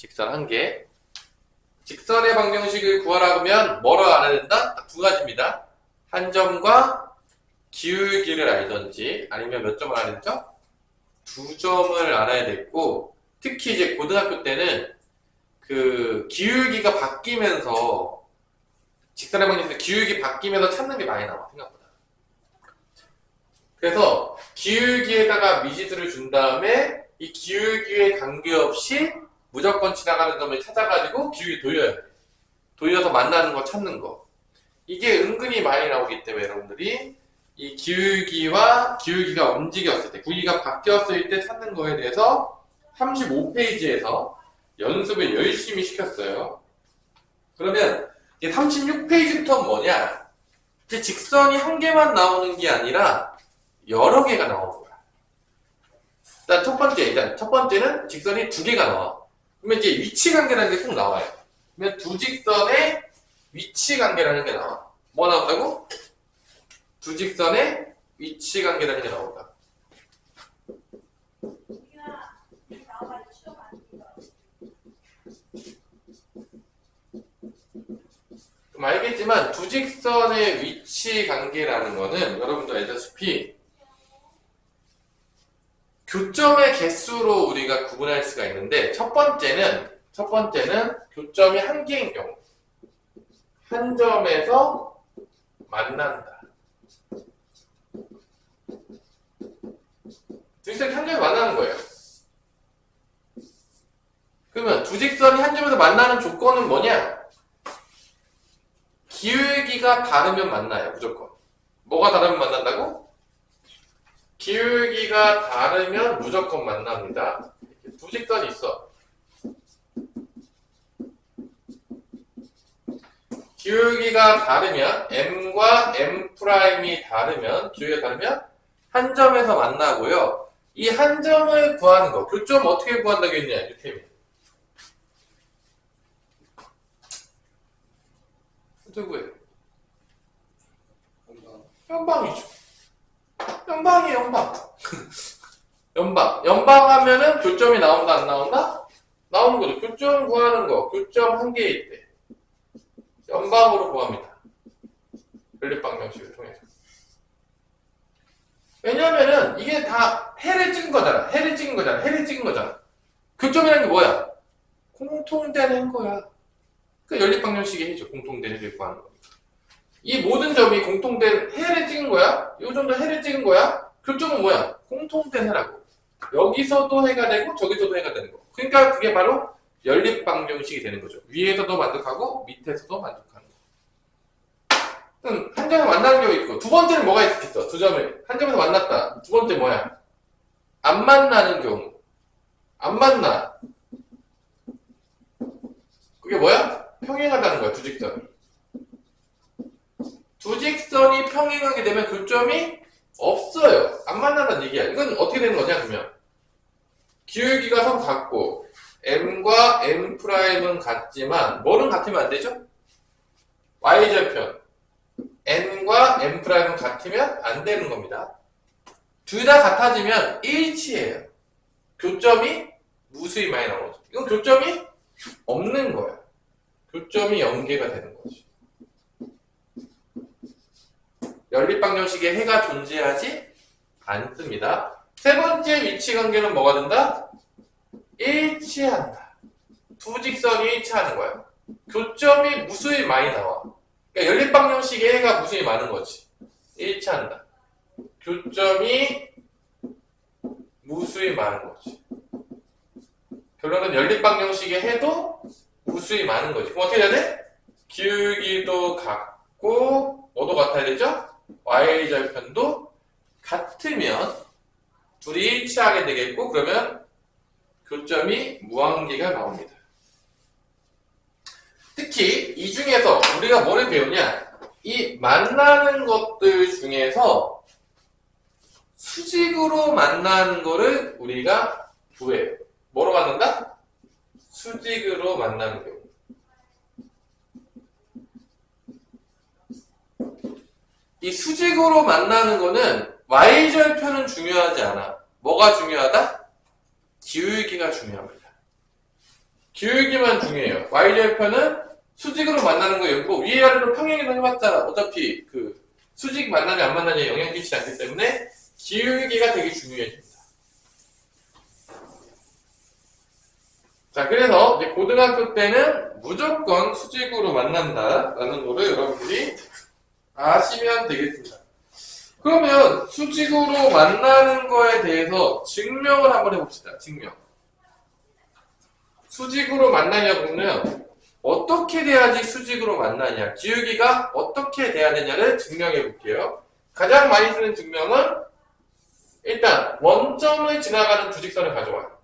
직선 한 개. 직선의 방정식을 구하라 하면 뭐를 알아야 된다? 딱 두 가지입니다. 한 점과 기울기를 알던지 아니면 몇 점을 알아야 되죠? 두 점을 알아야 됐고, 특히 이제 고등학교 때는 그 기울기가 바뀌면서 직선의 방정식 기울기 바뀌면서 찾는 게 많이 나와, 생각보다. 그래서 기울기에다가 미지수를 준 다음에 이 기울기에 관계없이 무조건 지나가는 점을 찾아가지고 기울기 돌려야 돼. 돌려서 만나는 거 찾는 거. 이게 은근히 많이 나오기 때문에 여러분들이 이 기울기와 기울기가 움직였을 때, 구기가 바뀌었을 때 찾는 거에 대해서 35페이지에서 연습을 열심히 시켰어요. 그러면 이제 36페이지부터 뭐냐? 이제 직선이 한 개만 나오는 게 아니라 여러 개가 나오는 거야. 일단 첫 번째는 직선이 두 개가 나와. 그러면 이제 위치 관계라는 게 꼭 나와요. 그러면 두 직선의 위치 관계라는 게 나와. 뭐 나온다고? 두 직선의 위치 관계라는 게 나온다. 그럼 알겠지만 두 직선의 위치 관계라는 거는 여러분도 알다시피 교점의 개수로 우리가 구분할 수가 있는데, 첫 번째는 교점이 한 개인 경우, 한 점에서 만난다. 두 직선이 한 점에서 만나는 거예요. 그러면 두 직선이 한 점에서 만나는 조건은 뭐냐? 기울기가 다르면 만나요, 무조건. 뭐가 다르면 만난다고? 기울기가 다르면 무조건 만납니다. 두 직선이 있어. 기울기가 다르면, m과 m'이 다르면, 기울기가 다르면 한 점에서 만나고요. 이 한 점을 구하는 거, 교점 어떻게 구한다고 했냐, 유태민. 어떻게 구해요? 연방이죠. 연방이에요, 연방. 연방 하면은 교점이 나온다, 안 나온다? 나오는 거죠. 교점 구하는 거. 교점 한 개일 때. 연방으로 구합니다. 연립방정식을 통해서. 왜냐면은 이게 다 해를 찍은 거잖아. 해를 찍은 거잖아. 교점이라는 게 뭐야? 공통된 해인 거야. 그 연립방정식이 해죠. 공통된 해를 구하는 거. 이 모든 점이 공통된 해를 찍은 거야? 이 점도 해를 찍은 거야? 교점은 뭐야? 공통된 해라고. 여기서도 해가 되고 저기서도 해가 되는 거. 그러니까 그게 바로 연립방정식이 되는 거죠. 위에서도 만족하고 밑에서도 만족하는 거. 한 점에서 만나는 경우 있고, 두 번째는 뭐가 있겠어? 두 점을 한 점에서 만났다. 두 번째 뭐야? 안 만나는 경우. 안 만나. 그게 뭐야? 평행하다는 거야, 두 직선이. 두 직선이 평행하게 되면 교점이 없어요. 안 만난다는 얘기야. 이건 어떻게 되는 거냐, 그러면. 기울기가 서로 같고, m과 m'은 같지만, 뭐는 같으면 안 되죠? y절편. n과 m'은 같으면 안 되는 겁니다. 둘 다 같아지면 일치예요. 교점이 무수히 많이 나오죠. 이건 교점이 없는 거야. 교점이 연계가 되는 거지. 연립방정식에 해가 존재하지 않습니다. 세 번째 위치관계는 뭐가 된다? 일치한다. 두 직선이 일치하는 거야. 교점이 무수히 많이 나와. 그러니까 연립방정식에 해가 무수히 많은 거지. 일치한다. 교점이 무수히 많은 거지. 결론은 연립방정식에 해도 무수히 많은 거지. 그럼 어떻게 해야 돼? 기울기도 같고 뭐도 같아야 되죠? y절편도 같으면 둘이 일치하게 되겠고, 그러면 교점이 무한계가 나옵니다. 특히 이 중에서 우리가 뭐를 배우냐? 이 만나는 것들 중에서 수직으로 만나는 거를 우리가 구해요. 뭐로 만난다? 수직으로 만나는 경우. 이 수직으로 만나는 거는 y절편은 중요하지 않아. 뭐가 중요하다? 기울기가 중요합니다. 기울기만 중요해요. y절편은 수직으로 만나는 거였고 위에 아래로 평행이동 해봤자 어차피 그 수직 만나냐 안 만나냐에 영향 끼치지 않기 때문에 기울기가 되게 중요해집니다. 자, 그래서 이제 고등학교 때는 무조건 수직으로 만난다라는 거를 여러분들이 아시면 되겠습니다. 그러면 수직으로 만나는 거에 대해서 증명을 한번 해봅시다. 증명. 수직으로 만나냐고는 어떻게 돼야지 수직으로 만나냐, 기울기가 어떻게 돼야 되냐를 증명해 볼게요. 가장 많이 쓰는 증명은 일단 원점을 지나가는 주직선을 가져와요.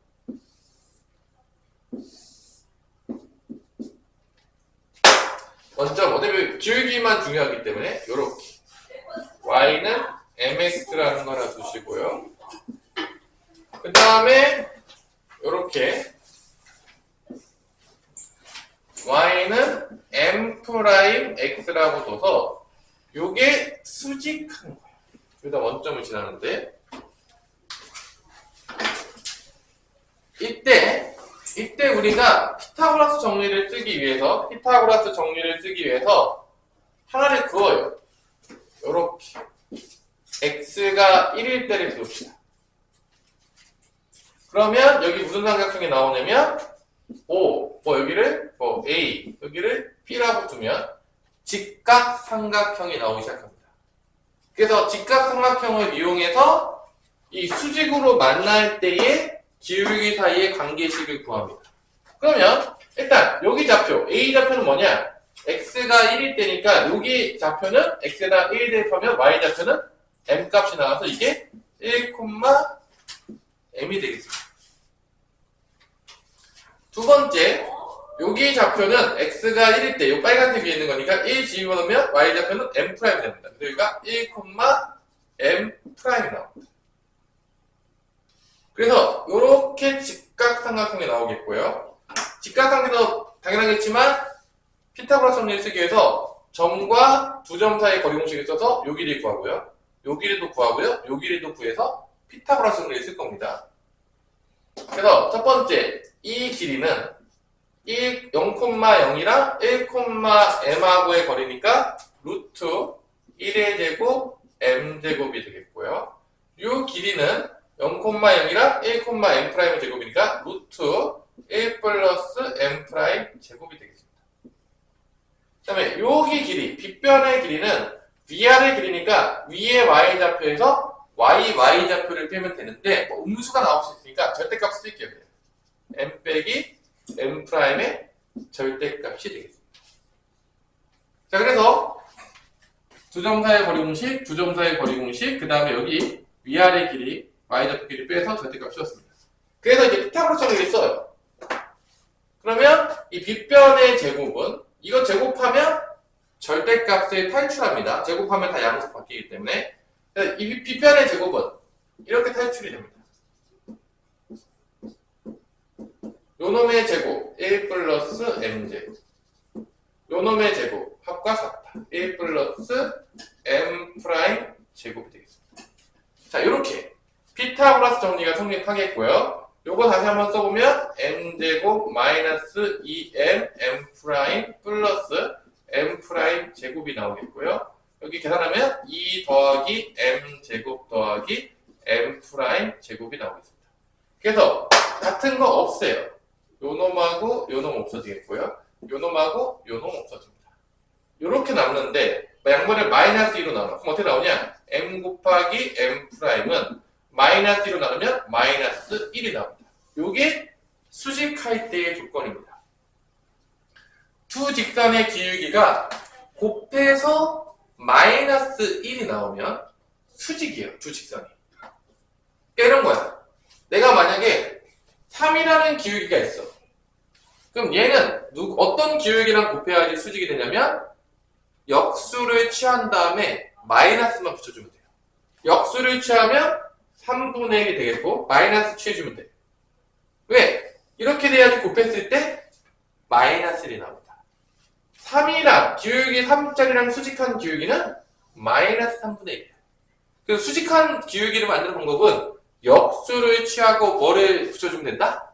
원점, 어차피 기울기만 중요하기 때문에 요렇게 y는 mx라는 걸 하나 두시고요. 그 다음에 요렇게 y는 m'x라고 둬서 요게 수직한 거예요. 여기다 원점을 지나는데 이때 우리가 피타고라스 정리를 쓰기 위해서 하나를 그어요. 요렇게 x가 1일 때를 그읍시다. 그러면 여기 무슨 삼각형이 나오냐면 여기를 A, 여기를 B라고 두면 직각삼각형이 나오기 시작합니다. 그래서 직각삼각형을 이용해서 이 수직으로 만날 때의 기울기 사이의 관계식을 구합니다. 그러면 일단 여기 좌표, A 좌표는 뭐냐? x가 1일 때니까 여기 좌표는 x에다 1 대입하면 y 좌표는 m 값이 나와서 이게 1, m이 되겠습니다. 두 번째, 여기 좌표는 x가 1일 때, 이 빨간색 위에 있는 거니까 1 집어넣으면 y 좌표는 m' 됩니다. 그래서 여기가 1, m' 나옵니다. 그래서 이렇게 직각삼각형이 나오겠고요. 직각삼각형도 당연하겠지만 피타고라스 정리를 쓰기 위해서 점과 두 점 사이의 거리 공식을 써서 요 길이 구하고요. 요 길이도 구하고요. 요 길이도 구해서 피타고라스 정리를 쓸 겁니다. 그래서 첫 번째, 이 길이는 0,0이랑 1,m하고의 거리니까 루트 1의 제곱 m제곱이 되겠고요. 이 길이는 0,0이랑 1,m'의 제곱이니까 루트 1 플러스 m' 제곱이 되겠습니다. 그 다음에 여기 길이, 빗변의 길이는 위아래 길이니까 위에 y좌표에서 y좌표를 빼면 되는데 음수가 나올 수 있으니까 절대값 쓸게요. m 빼기 m'의 절대값이 되겠습니다. 자, 그래서 두 점 사이의 거리 공식, 두 점 사이의 거리 공식, 그 다음에 여기 위아래 길이, y좌표 길이 빼서 절대값 씌웠습니다. 그래서 이제 피타고라스 정리를 써요. 그러면 이 빗변의 제곱은 이거 제곱하면 절대값을 탈출합니다. 제곱하면 다 양수 바뀌기 때문에 이 빗변의 제곱은 이렇게 탈출이 됩니다. 요놈의 제곱 1 플러스 m제곱, 요놈의 제곱 합과 같다. 1 플러스 m' 제곱이 되겠습니다. 자, 요렇게 피타고라스 정리가 성립하겠고요. 요거 다시 한번 써보면 m제곱 마이너스 2m m' 플러스 m' 제곱이 나오겠고요. 여기 계산하면 2 더하기 m제곱 더하기 m' 제곱이 나오겠습니다. 그래서 같은 거 없애요. 요놈하고 요놈 없어지겠고요. 요놈하고 요놈 없어집니다. 요렇게 남는데 양변을 마이너스 2로 나눠. 그럼 어떻게 나오냐? m 곱하기 m'은 마이너스 2로 나누면 마이너스 1이 나옵니다. 요게 수직할 때의 조건입니다. 두 직선의 기울기가 곱해서 마이너스 1이 나오면 수직이에요. 두 직선이. 이런 거야. 내가 만약에 3이라는 기울기가 있어. 그럼 얘는 어떤 기울기랑 곱해야지 수직이 되냐면 역수를 취한 다음에 마이너스만 붙여주면 돼요. 역수를 취하면 3분의 1이 되겠고 마이너스 취해주면 돼요. 왜? 이렇게 돼야지 곱했을 때 마이너스 1이 나옵니다. 3이랑 기울기 3짜리랑 수직한 기울기는 마이너스 3분의 1이에요. 그래서 수직한 기울기를 만드는 방법은 역수를 취하고 뭐를 붙여주면 된다?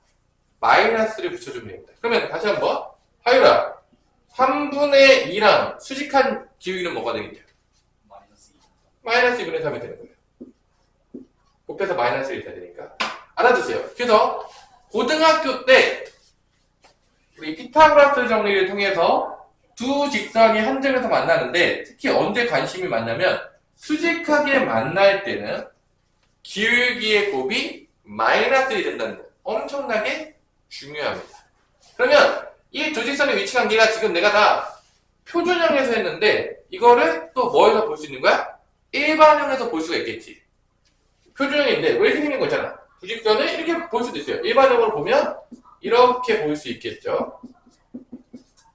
마이너스를 붙여주면 됩니다. 그러면 다시 한번 하율아 3분의 2랑 수직한 기울기는 뭐가 되겠냐? 마이너스 2분의 3이 되는 거예요. 곱해서 마이너스 1이 되니까 알아두세요. 그래서 고등학교 때 우리 피타고라스 정리를 통해서 두 직선이 한 점에서 만나는데 특히 언제 관심이 많냐면 수직하게 만날 때는 기울기의 곱이 마이너스 1이 된다는 거 엄청나게 중요합니다. 그러면 이 두 직선의 위치 관계가 지금 내가 다 표준형에서 했는데 이거를 또 뭐에서 볼 수 있는 거야? 일반형에서 볼 수가 있겠지. 표준형인데 왜 이렇게 생긴 거잖아. 두 직선을 이렇게 볼 수도 있어요. 일반형으로 보면 이렇게 볼 수 있겠죠.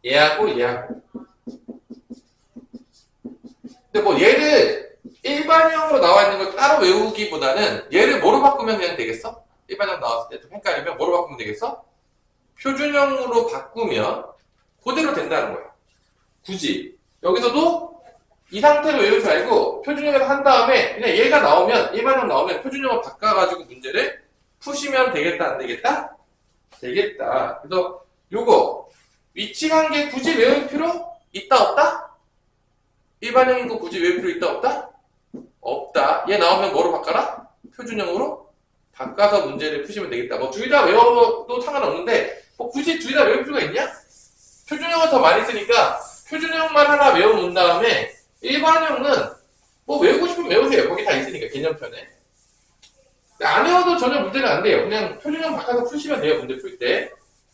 얘하고 얘하고. 근데 뭐 얘를 일반형으로 나와 있는 걸 따로 외우기보다는 얘를 뭐로 바꾸면 그냥 되겠어? 일반형 나왔을 때 좀 헷갈리면 뭐로 바꾸면 되겠어? 표준형으로 바꾸면 그대로 된다는 거야. 굳이 여기서도 이 상태로 외우지 말고 표준형으로 한 다음에 그냥 얘가 나오면 일반형 나오면 표준형을 바꿔가지고 문제를 푸시면 되겠다 안 되겠다? 되겠다. 그래서 요거 위치관계 굳이 외울 필요 있다 없다? 일반형인 거 굳이 외울 필요 있다 없다? 없다. 얘 나오면 뭐로 바꿔라? 표준형으로 바꿔서 문제를 푸시면 되겠다. 뭐 둘 다 외워도 상관없는데 뭐 굳이 둘 다 외울 필요가 있냐? 표준형을 더 많이 쓰니까 표준형만 하나 외워놓은 다음에 일반형은 뭐 외우고 싶으면 외우세요. 거기 다 있으니까 개념편에. 안 외워도 전혀 문제는 안 돼요. 그냥 표준형 바꿔서 푸시면 돼요. 문제 풀 때.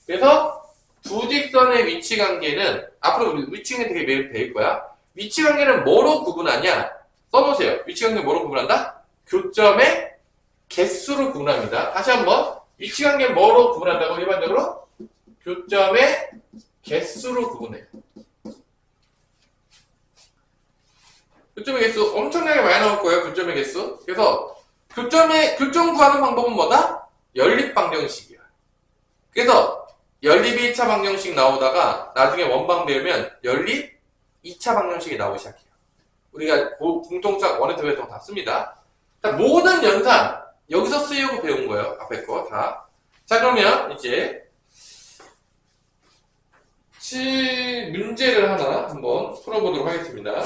그래서 두 직선의 위치 관계는 앞으로 위치 관계 되게 매일 배울 거야. 위치 관계는 뭐로 구분하냐? 써놓으세요. 위치 관계 뭐로 구분한다? 교점의 개수로 구분합니다. 다시 한번 위치 관계 뭐로 구분한다고 일반적으로? 교점의 개수로 구분해요. 교점의 개수 엄청나게 많이 나올 거예요. 교점의 개수. 그래서 교점 구하는 방법은 뭐다? 연립 방정식이야. 그래서 연립 1차 방정식 나오다가 나중에 원방 배우면 연립 2차 방정식이 나오기 시작해요. 우리가 공통수학 1, 2, 3 다 씁니다. 모든 연산 여기서 쓰려고 배운 거예요. 앞에 거 다. 자 그러면 이제 문제를 하나 한번 풀어보도록 하겠습니다.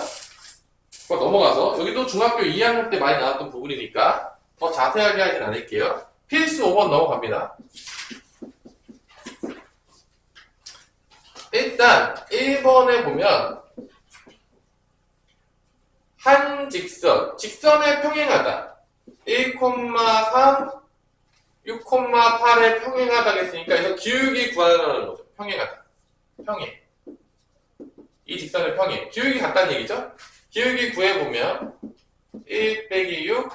넘어가서 여기도 중학교 2학년 때 많이 나왔던 부분이니까 더 자세하게 하진 않을게요. 필수 5번 넘어갑니다. 일단 1번에 보면 한 직선에 평행하다 1,3 6,8에 평행하다 했으니까 그래서 기울기 구하는 거죠. 평행하다 평행 이 직선의 평행 기울기 같다는 얘기죠. 기울기 구해보면 1 빼기 6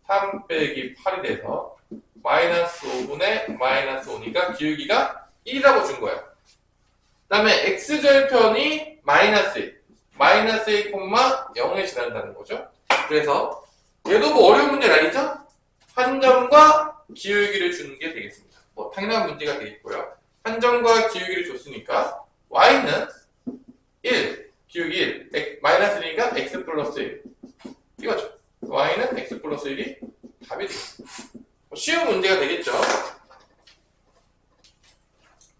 3 빼기 8이 돼서 마이너스 5분의 마이너스 5니까 기울기가 1이라고 준 거야. 그 다음에 x절편이 마이너스 1 마이너스 1,0에 지난다는 거죠. 그래서 얘도 뭐 어려운 문제는 아니죠? 한 점과 기울기를 주는 게 되겠습니다. 뭐 당연한 문제가 되겠고요. 한 점과 기울기를 줬으니까 y는 1 기울기 1 마이너스 1이니까 x 플러스 1 이거죠. y는 x 플러스 1이 답이 되겠습니다. 쉬운 문제가 되겠죠.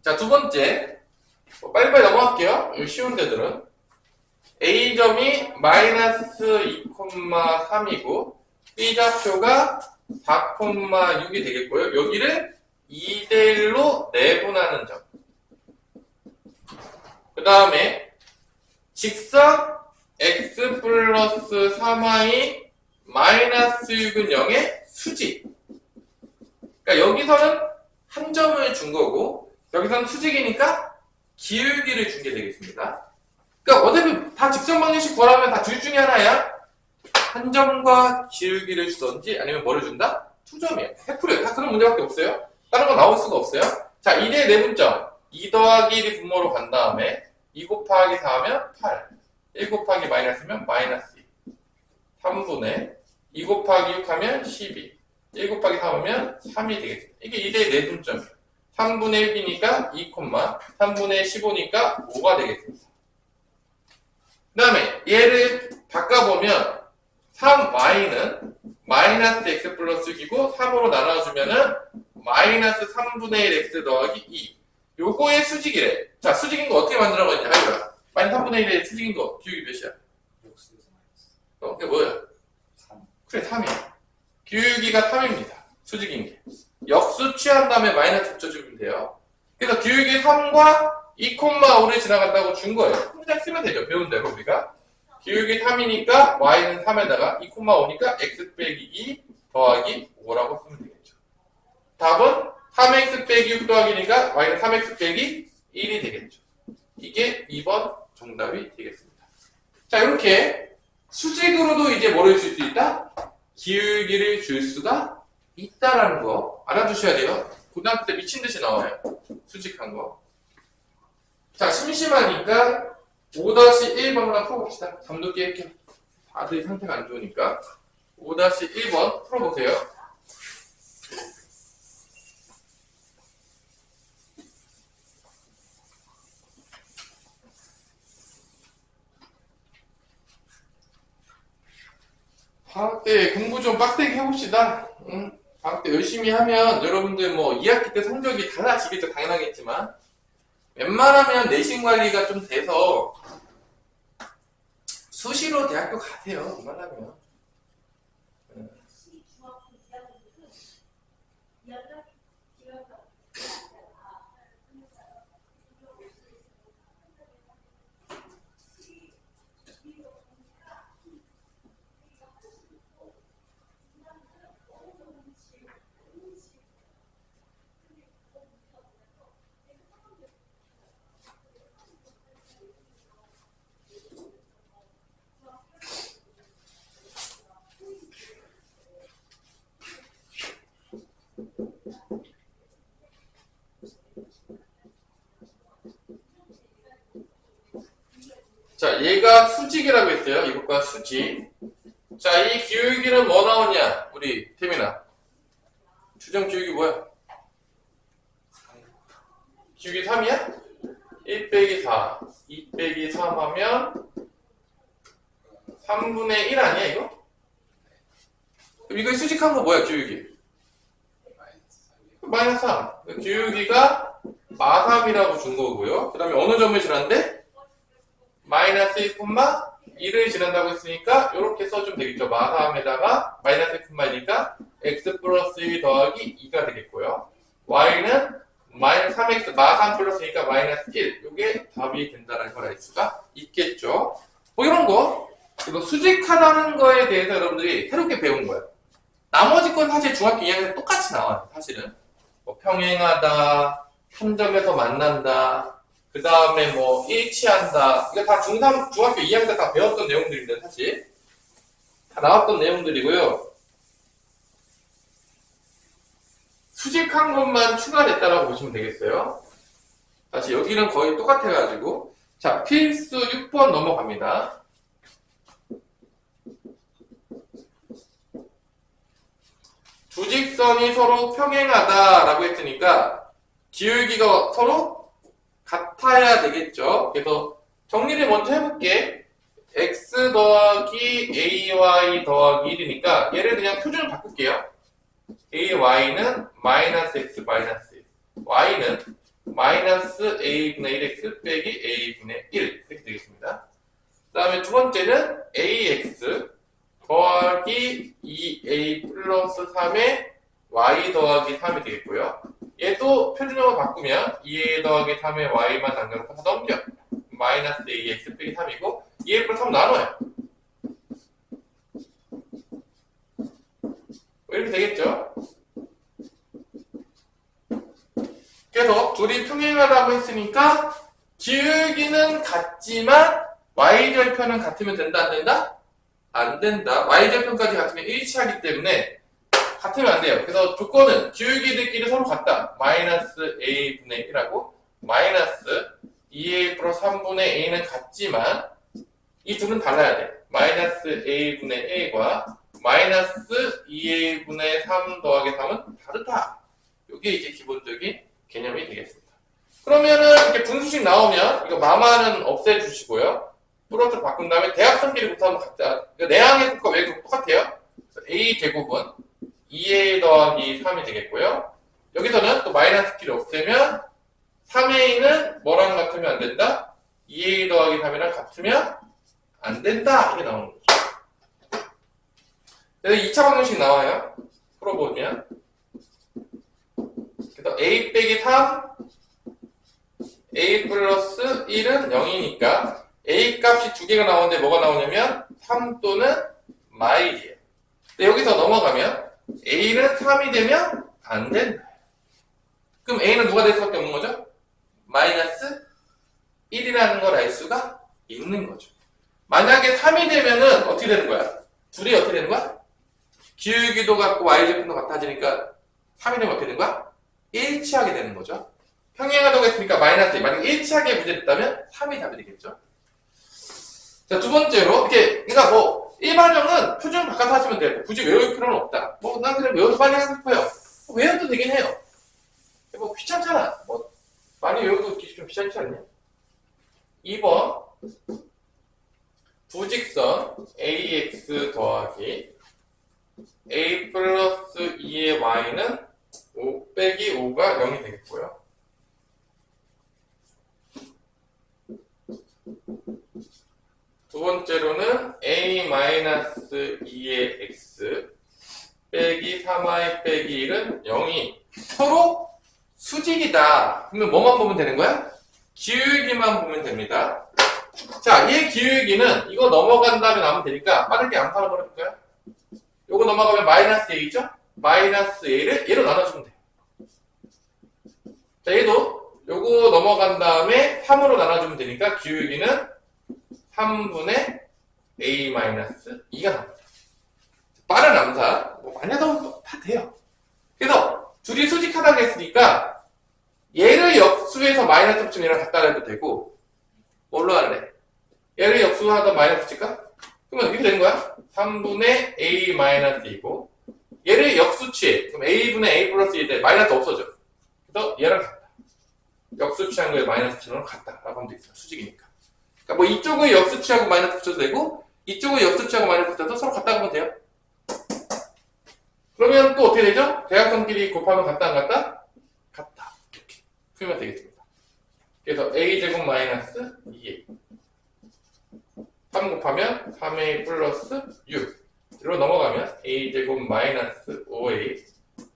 자, 두 번째 빨리빨리 넘어갈게요. 쉬운 데들은 A점이 마이너스 2,3이고 B좌표가 4,6이 되겠고요. 여기를 2대1로 내분하는 점. 그 다음에 직선 x 플러스 3y 마이너스 6은 0의 수직. 그러니까 여기서는 한 점을 준 거고 여기서는 수직이니까 기울기를 준 게 되겠습니다. 그러니까 어차피 다 직선 방정식 구하라면 다 둘 중에 하나야. 한 점과 기울기를 주던지 아니면 뭐를 준다? 2점이야. 100%야. 다 그런 문제밖에 없어요. 다른 건 나올 수가 없어요. 자, 2대 내분점. 2 더하기 1이 분모로 간 다음에 2 곱하기 4 하면 8. 1 곱하기 마이너스면 마이너스 2. 3분의 2 곱하기 6 하면 12. 1 곱하기 3 하면 3이 되겠습니다. 이게 2대 내분점이에요. 3분의 1이니까 2, 3분의 15니까 5가 되겠습니다. 그 다음에 얘를 바꿔보면 3y는 마이너스 x 플러스 6이고 3으로 나눠주면은 마이너스 3분의 1 x 더하기 2. 요거의 수직이래. 자, 수직인 거 어떻게 만들어가냐? 하이가 마이너스 3분의 1의 수직인 거 기울기 몇이야? 그게 뭐야? 3. 그래, 3이야. 기울기가 3입니다. 수직인 게. 역수 취한 다음에 마이너스 붙여주면 돼요. 그래서 기울기 3과 2,5를 지나간다고 준 거예요. 그냥 쓰면 되죠. 배운 대로 우리가. 기울기 3이니까 y는 3에다가 2,5니까 x 빼기 2 더하기 5라고 쓰면 되겠죠. 답은 3x 빼기 6 더하기니까 y는 3x 빼기 1이 되겠죠. 이게 2번 정답이 되겠습니다. 자, 이렇게 수직으로도 이제 뭐를 줄 수 있다? 기울기를 줄 수가 있다라는 거 알아두셔야 돼요. 고등학교 때 미친 듯이 나와요. 수직한 거. 자, 심심하니까 5-1번만 풀어봅시다. 잠도 깰게요. 다들 상태가 안 좋으니까. 5-1번 풀어보세요. 방학 때 공부 좀 빡세게 해봅시다. 응? 방학 때 열심히 하면 여러분들 뭐 2학기 때 성적이 달라지겠죠. 당연하겠지만 웬만하면 내신 관리가 좀 돼서 수시로 대학교 가세요. 웬만하면. 자, 얘가 수직이라고 했어요. 이것과 수직. 자, 이 기울기는 뭐 나오냐? 우리 태민아. 추정 기울기 뭐야? 기울기 3이야? 1 빼기 4, 2 빼기 3 하면 3분의 1 아니야, 이거? 그럼 이거 수직한 거 뭐야, 기울기? 마이너스 3. 기울기가 마3이라고 준 거고요. 그 다음에 어느 점을 지났는데? 마이너스 1,1을 지난다고 했으니까 이렇게 써주면 되겠죠. 마3에다가 마이너스 1,1이니까 x 플러스 1 더하기 2가 되겠고요. y는 마이너스 3x 마3 플러스니까 마이너스 1. 이게 답이 된다는 걸 알 수가 있겠죠. 뭐 이런 거. 그리고 수직하다는 거에 대해서 여러분들이 새롭게 배운 거예요. 나머지 건 사실 중학교 2학년 똑같이 나와요. 사실은. 뭐 평행하다, 한 점에서 만난다, 그 다음에 뭐 일치한다. 이거 다 중학교 2학년 때 다 배웠던 내용들인데 사실 다 나왔던 내용들이고요. 수직한 것만 추가됐다라고 보시면 되겠어요. 다시 여기는 거의 똑같아가지고 자, 필수 6번 넘어갑니다. 두 직선이 서로 평행하다라고 했으니까 기울기가 서로 같아야 되겠죠. 그래서 정리를 먼저 해볼게. x 더하기 ay 더하기 1이니까 얘를 그냥 표준을 바꿀게요. ay는 마이너스 x 마이너스 1, y는 마이너스 a분의 1x 빼기 a분의 1 이렇게 되겠습니다. 그 다음에 두 번째는 ax 더하기 2a 플러스 3의 y 더하기 3이 되겠고요. 얘도 표준형을 바꾸면 2a 더하기 3의 y만 남겨놓고 다 넘겨. 마이너스 ax 빼기 3이고 2a 플러스 3 나눠요. 이렇게 되겠죠? 그래서 둘이 평행하다고 했으니까 기울기는 같지만 y절편은 같으면 된다 안 된다? 안 된다. y절편까지 같으면 일치하기 때문에 같으면 안 돼요. 그래서 조건은 기울기들끼리 서로 같다. 마이너스 a분의 1하고 마이너스 2a 플러스 3분의 a는 같지만 이 둘은 달라야 돼. 마이너스 a분의 a과 마이너스 2a분의 3 더하기 3은 다르다. 이게 이제 기본적인 개념이 되겠습니다. 그러면은 이렇게 분수식 나오면 이거 마마는 없애주시고요. 플러스로 바꾼 다음에 대합성끼리 곱하면 각자 내항의 곱과 외의 곱 똑같아요. a 제곱은 2a 더하기 3이 되겠고요. 여기서는 또 마이너스 끼리 없애면 3a는 뭐랑 같으면 안 된다? 2a 더하기 3이랑 같으면 안 된다. 이게 나오는 거죠. 그래서 2차 방정식 나와요. 풀어보면. 그래서 a 빼기 3, a 플러스 1은 0이니까 a 값이 두 개가 나오는데 뭐가 나오냐면 3 또는 마일이에요. 근데 여기서 넘어가면 a는 3이 되면 안 된다. 그럼 a는 누가 될 수밖에 없는 거죠? 마이너스 1이라는 걸 알 수가 있는 거죠. 만약에 3이 되면은 어떻게 되는 거야? 둘이 어떻게 되는 거야? 기울기도 같고 y제품도 같아지니까 3이 되면 어떻게 되는 거야? 일치하게 되는 거죠. 평행하다고 했으니까 마이너스 1. 만약에 일치하게 문제됐다면 3이 답이 되겠죠. 자, 두 번째로 이렇게 그러니까 뭐 일반형은 표준 바꿔서 하시면 돼요. 굳이 외울 필요는 없다. 뭐 난 그냥 외워서 빨리 하고 싶어요. 외워도 되긴 해요. 뭐 귀찮잖아. 뭐 많이 외워도 좀 귀찮지 않냐? 2번 부직선 ax 더하기 a 플러스 2의 y는 5 빼기 5가 0이 되겠고요. 두 번째로는 a 마이너스 2의 x 빼기 3y 빼기 1은 0이 서로 수직이다. 그러면 뭐만 보면 되는 거야? 기울기만 보면 됩니다. 자, 얘 기울기는 이거 넘어간 다음에 나오면 되니까 빠르게 암산을 해볼까요? 요거 넘어가면 마이너스 a죠? 마이너스 a를 얘로 나눠주면 돼요. 자, 얘도 요거 넘어간 다음에 3으로 나눠주면 되니까 기울기는 3분의 a 마이너스 2가 나옵니다. 빠른 암산, 뭐 많이 하다 보면 다 돼요. 그래서 둘이 수직하다고 했으니까 얘를 역수해서 마이너스 붙이면 얘랑 같다 해도 되고 뭘로 할래? 얘를 역수하다 마이너스 붙일까? 그러면 이렇게 되는 거야. 3분의 a 마이너스 2고 얘를 역수 취해. 그럼 a분의 a 플러스 2에 마이너스 없어져. 그래서 얘랑 같다. 역수 취한 거에 마이너스 치는 거랑 같다라고 하면 되겠죠. 수직이니까. 그러니까 뭐 이쪽을 역수 취하고 마이너스 붙여도 되고 이쪽을 역수 취하고 마이너스 붙여도 서로 같다고 하면 돼요. 그러면 또 어떻게 되죠? 대각선끼리 곱하면 같다 안 같다? 같다. 이렇게 풀면 되겠습니다. 그래서 a제곱 마이너스 2a 3 곱하면 3a 플러스 6 이로 넘어가면 a제곱 마이너스 5a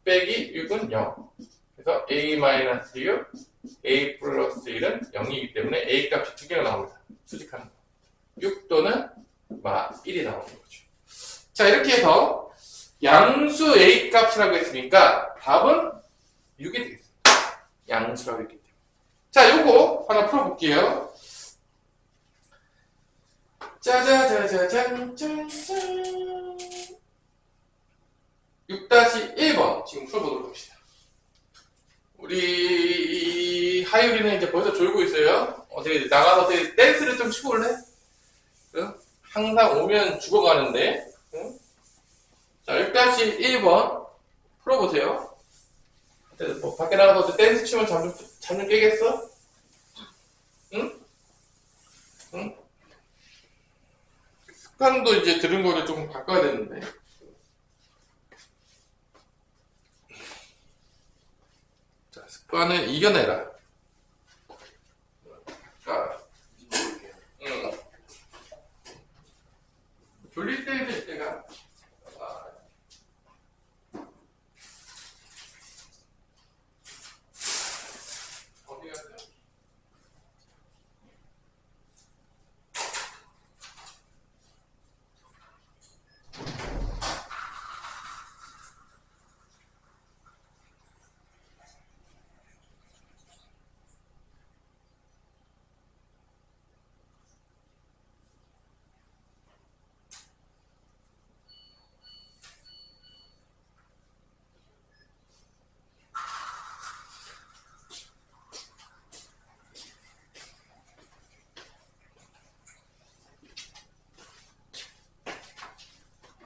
빼기 6은 0 그래서 a 마이너스 6 a 플러스 1은 0이기 때문에 a 값이 두 개가 나옵니다. 수직하는 거. 6 또는 1이 나오는 거죠. 자, 이렇게 해서 양수 a 값이라고 했으니까 답은 6이 되겠습니다. 양수라고 했기 때문에. 자, 요거 하나 풀어볼게요. 짜자자자잔 짠짠 6-1번 지금 풀어보도록 합시다. 우리 하율이는 이제 벌써 졸고 있어요. 어떻게 나가서 어떻게 댄스를 좀 치고 올래? 응? 항상 오면 죽어가는데. 응? 자, 6-1번 풀어보세요. 뭐 밖에 나가서 댄스 치면 잠 좀 깨겠어? 응? 응? 습관도 이제 들은 거를 조금 바꿔야 되는데. 자, 습관을 이겨내라. 자, 졸릴 때 될 때가 어디 갔어요?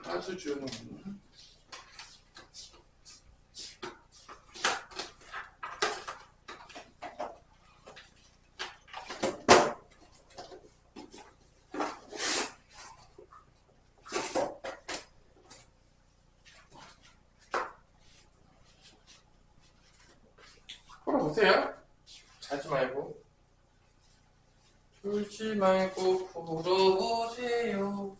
아주 좋은 보세요. 자지 말고. 졸지 말고 풀어보세요.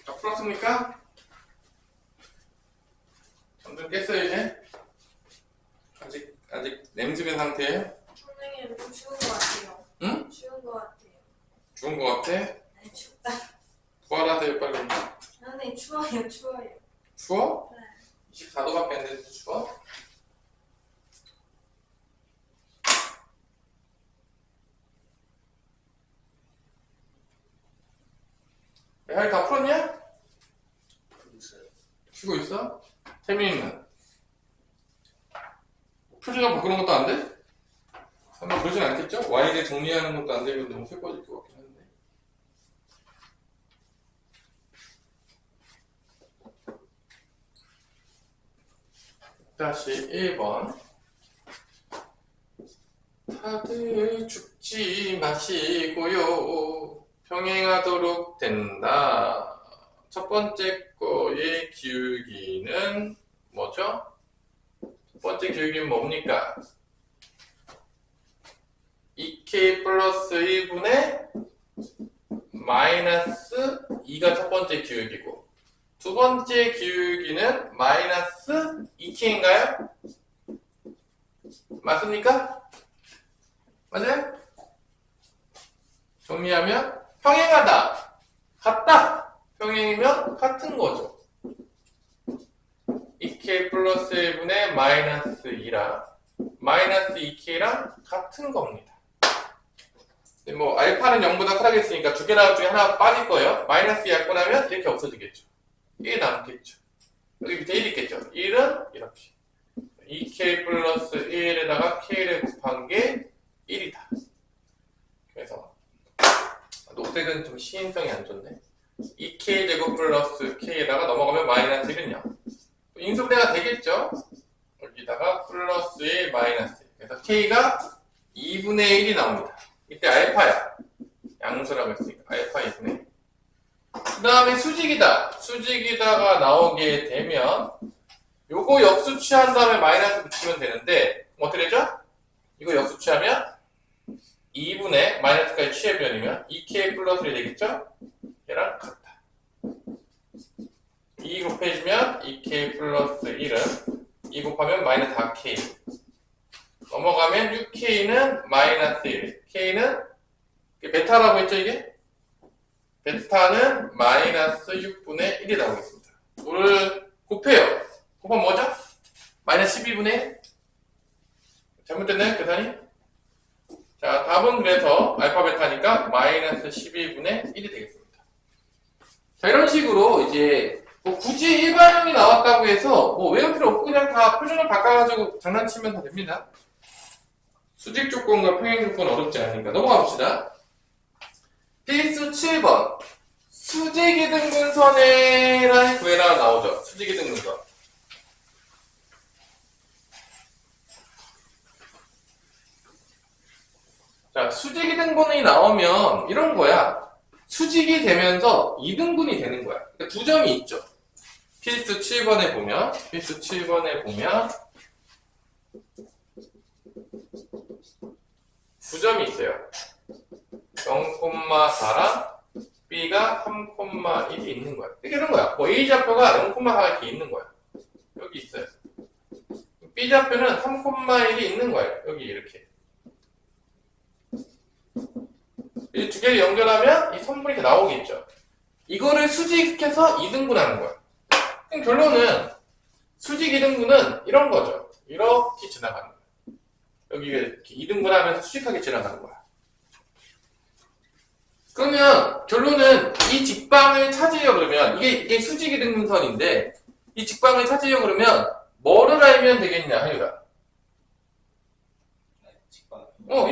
다 풀었습니까? 점점 깼어요 이제? 아직 냉수된 상태예요? 선생님 좀 추운 것 같아요. 응? 추운 것 같아요. 좋은 거 같아? 네, 춥다. 부활하세요 빨리. 선생님 추워요, 추워요. 추워? 네. 24도밖에 안 되는데 추워? 할 다 풀었냐? 쉬고 있어? 태민이는? 표준어 바꾸는 것도 안 돼? 설마 그러진 않겠죠? Y대 정리하는 것도 안 되면 너무 슬퍼질 것 같긴 한데. 다시 1번. 다들 죽지 마시고요. 평행하도록 된다. 첫 번째 거의 기울기는 뭐죠? 첫 번째 기울기는 뭡니까? 2k 플러스 1분의 마이너스 2가 첫 번째 기울기고 두 번째 기울기는 마이너스 2k인가요? 맞습니까? 맞아요? 정리하면 평행하다, 같다, 평행이면 같은 거죠. 2k 플러스 1분의 마이너스 2랑 마이너스 2k랑 같은 겁니다. 뭐 알파는 0보다 크다겠으니까 두 개 나올 중에 하나 빠질 거예요. 마이너스 약고 나면 이렇게 없어지겠죠. 1이 남겠죠. 여기 밑에 1 있겠죠. 1은 이렇게 2k 플러스 1에다가 k를 곱한 게 1이다. 그래서 녹색은 좀 시인성이 안 좋네. 2k 제곱 플러스 k에다가 넘어가면 마이너스 1은 0. 인수분해가 되겠죠. 여기다가 플러스 1 마이너스 1. 그래서 k가 2분의 1이 나옵니다. 이때 알파야. 양수라고 했으니까 알파 2분의 1. 그 다음에 수직이다. 수직이다가 나오게 되면 요거 역수 취한 다음에 마이너스 붙이면 되는데 어떻게 되죠? 이거 역수 취하면 2분의 마이너스까지 취해변이면 2k 플러스 1이 되겠죠? 얘랑 같다. 2 곱해주면 2k 플러스 1은 2 곱하면 마이너스 4k. 넘어가면 6k는 마이너스 1. k는 베타라고 했죠 이게? 베타는 마이너스 6분의 1이 나오겠습니다. 이거를 곱해요. 곱하면 뭐죠? 마이너스 12분의 1? 잘못됐나요 계산이? 자 답은 그래서 알파 베타니까 마이너스 12분의 1이 되겠습니다. 자 이런 식으로 이제 뭐 굳이 일반형이 나왔다고 해서 뭐 외울 필요 없고 그냥 다 표준을 바꿔가지고 장난치면 다 됩니다. 수직 조건과 평행 조건 어렵지 않으니까 넘어가 봅시다. 필수 7번 수직이등분선의 구해라 나오죠. 수직이등분선 자, 수직 2등분이 나오면 이런 거야. 수직이 되면서 2등분이 되는 거야. 그러니까 두 점이 있죠. 필수 7번에 보면 두 점이 있어요. 0,4랑 B가 3,1이 있는 거야. 이런 거야. 뭐 A 좌표가 0,4 이렇게 있는 거야. 여기 있어요. B 좌표는 3,1이 있는 거예요. 여기 이렇게. 이 두 개를 연결하면 이 선분이 이렇게 나오겠죠. 이거를 수직해서 2등분하는 거야. 그럼 결론은 수직 2등분은 이런 거죠. 이렇게 지나가는 거야. 여기 이렇게 2등분하면서 수직하게 지나가는 거야. 그러면 결론은 이 직방을 찾으려고 그러면 이게 수직 2등분선인데 이 직방을 찾으려고 그러면 뭐를 알면 되겠냐, 하유가?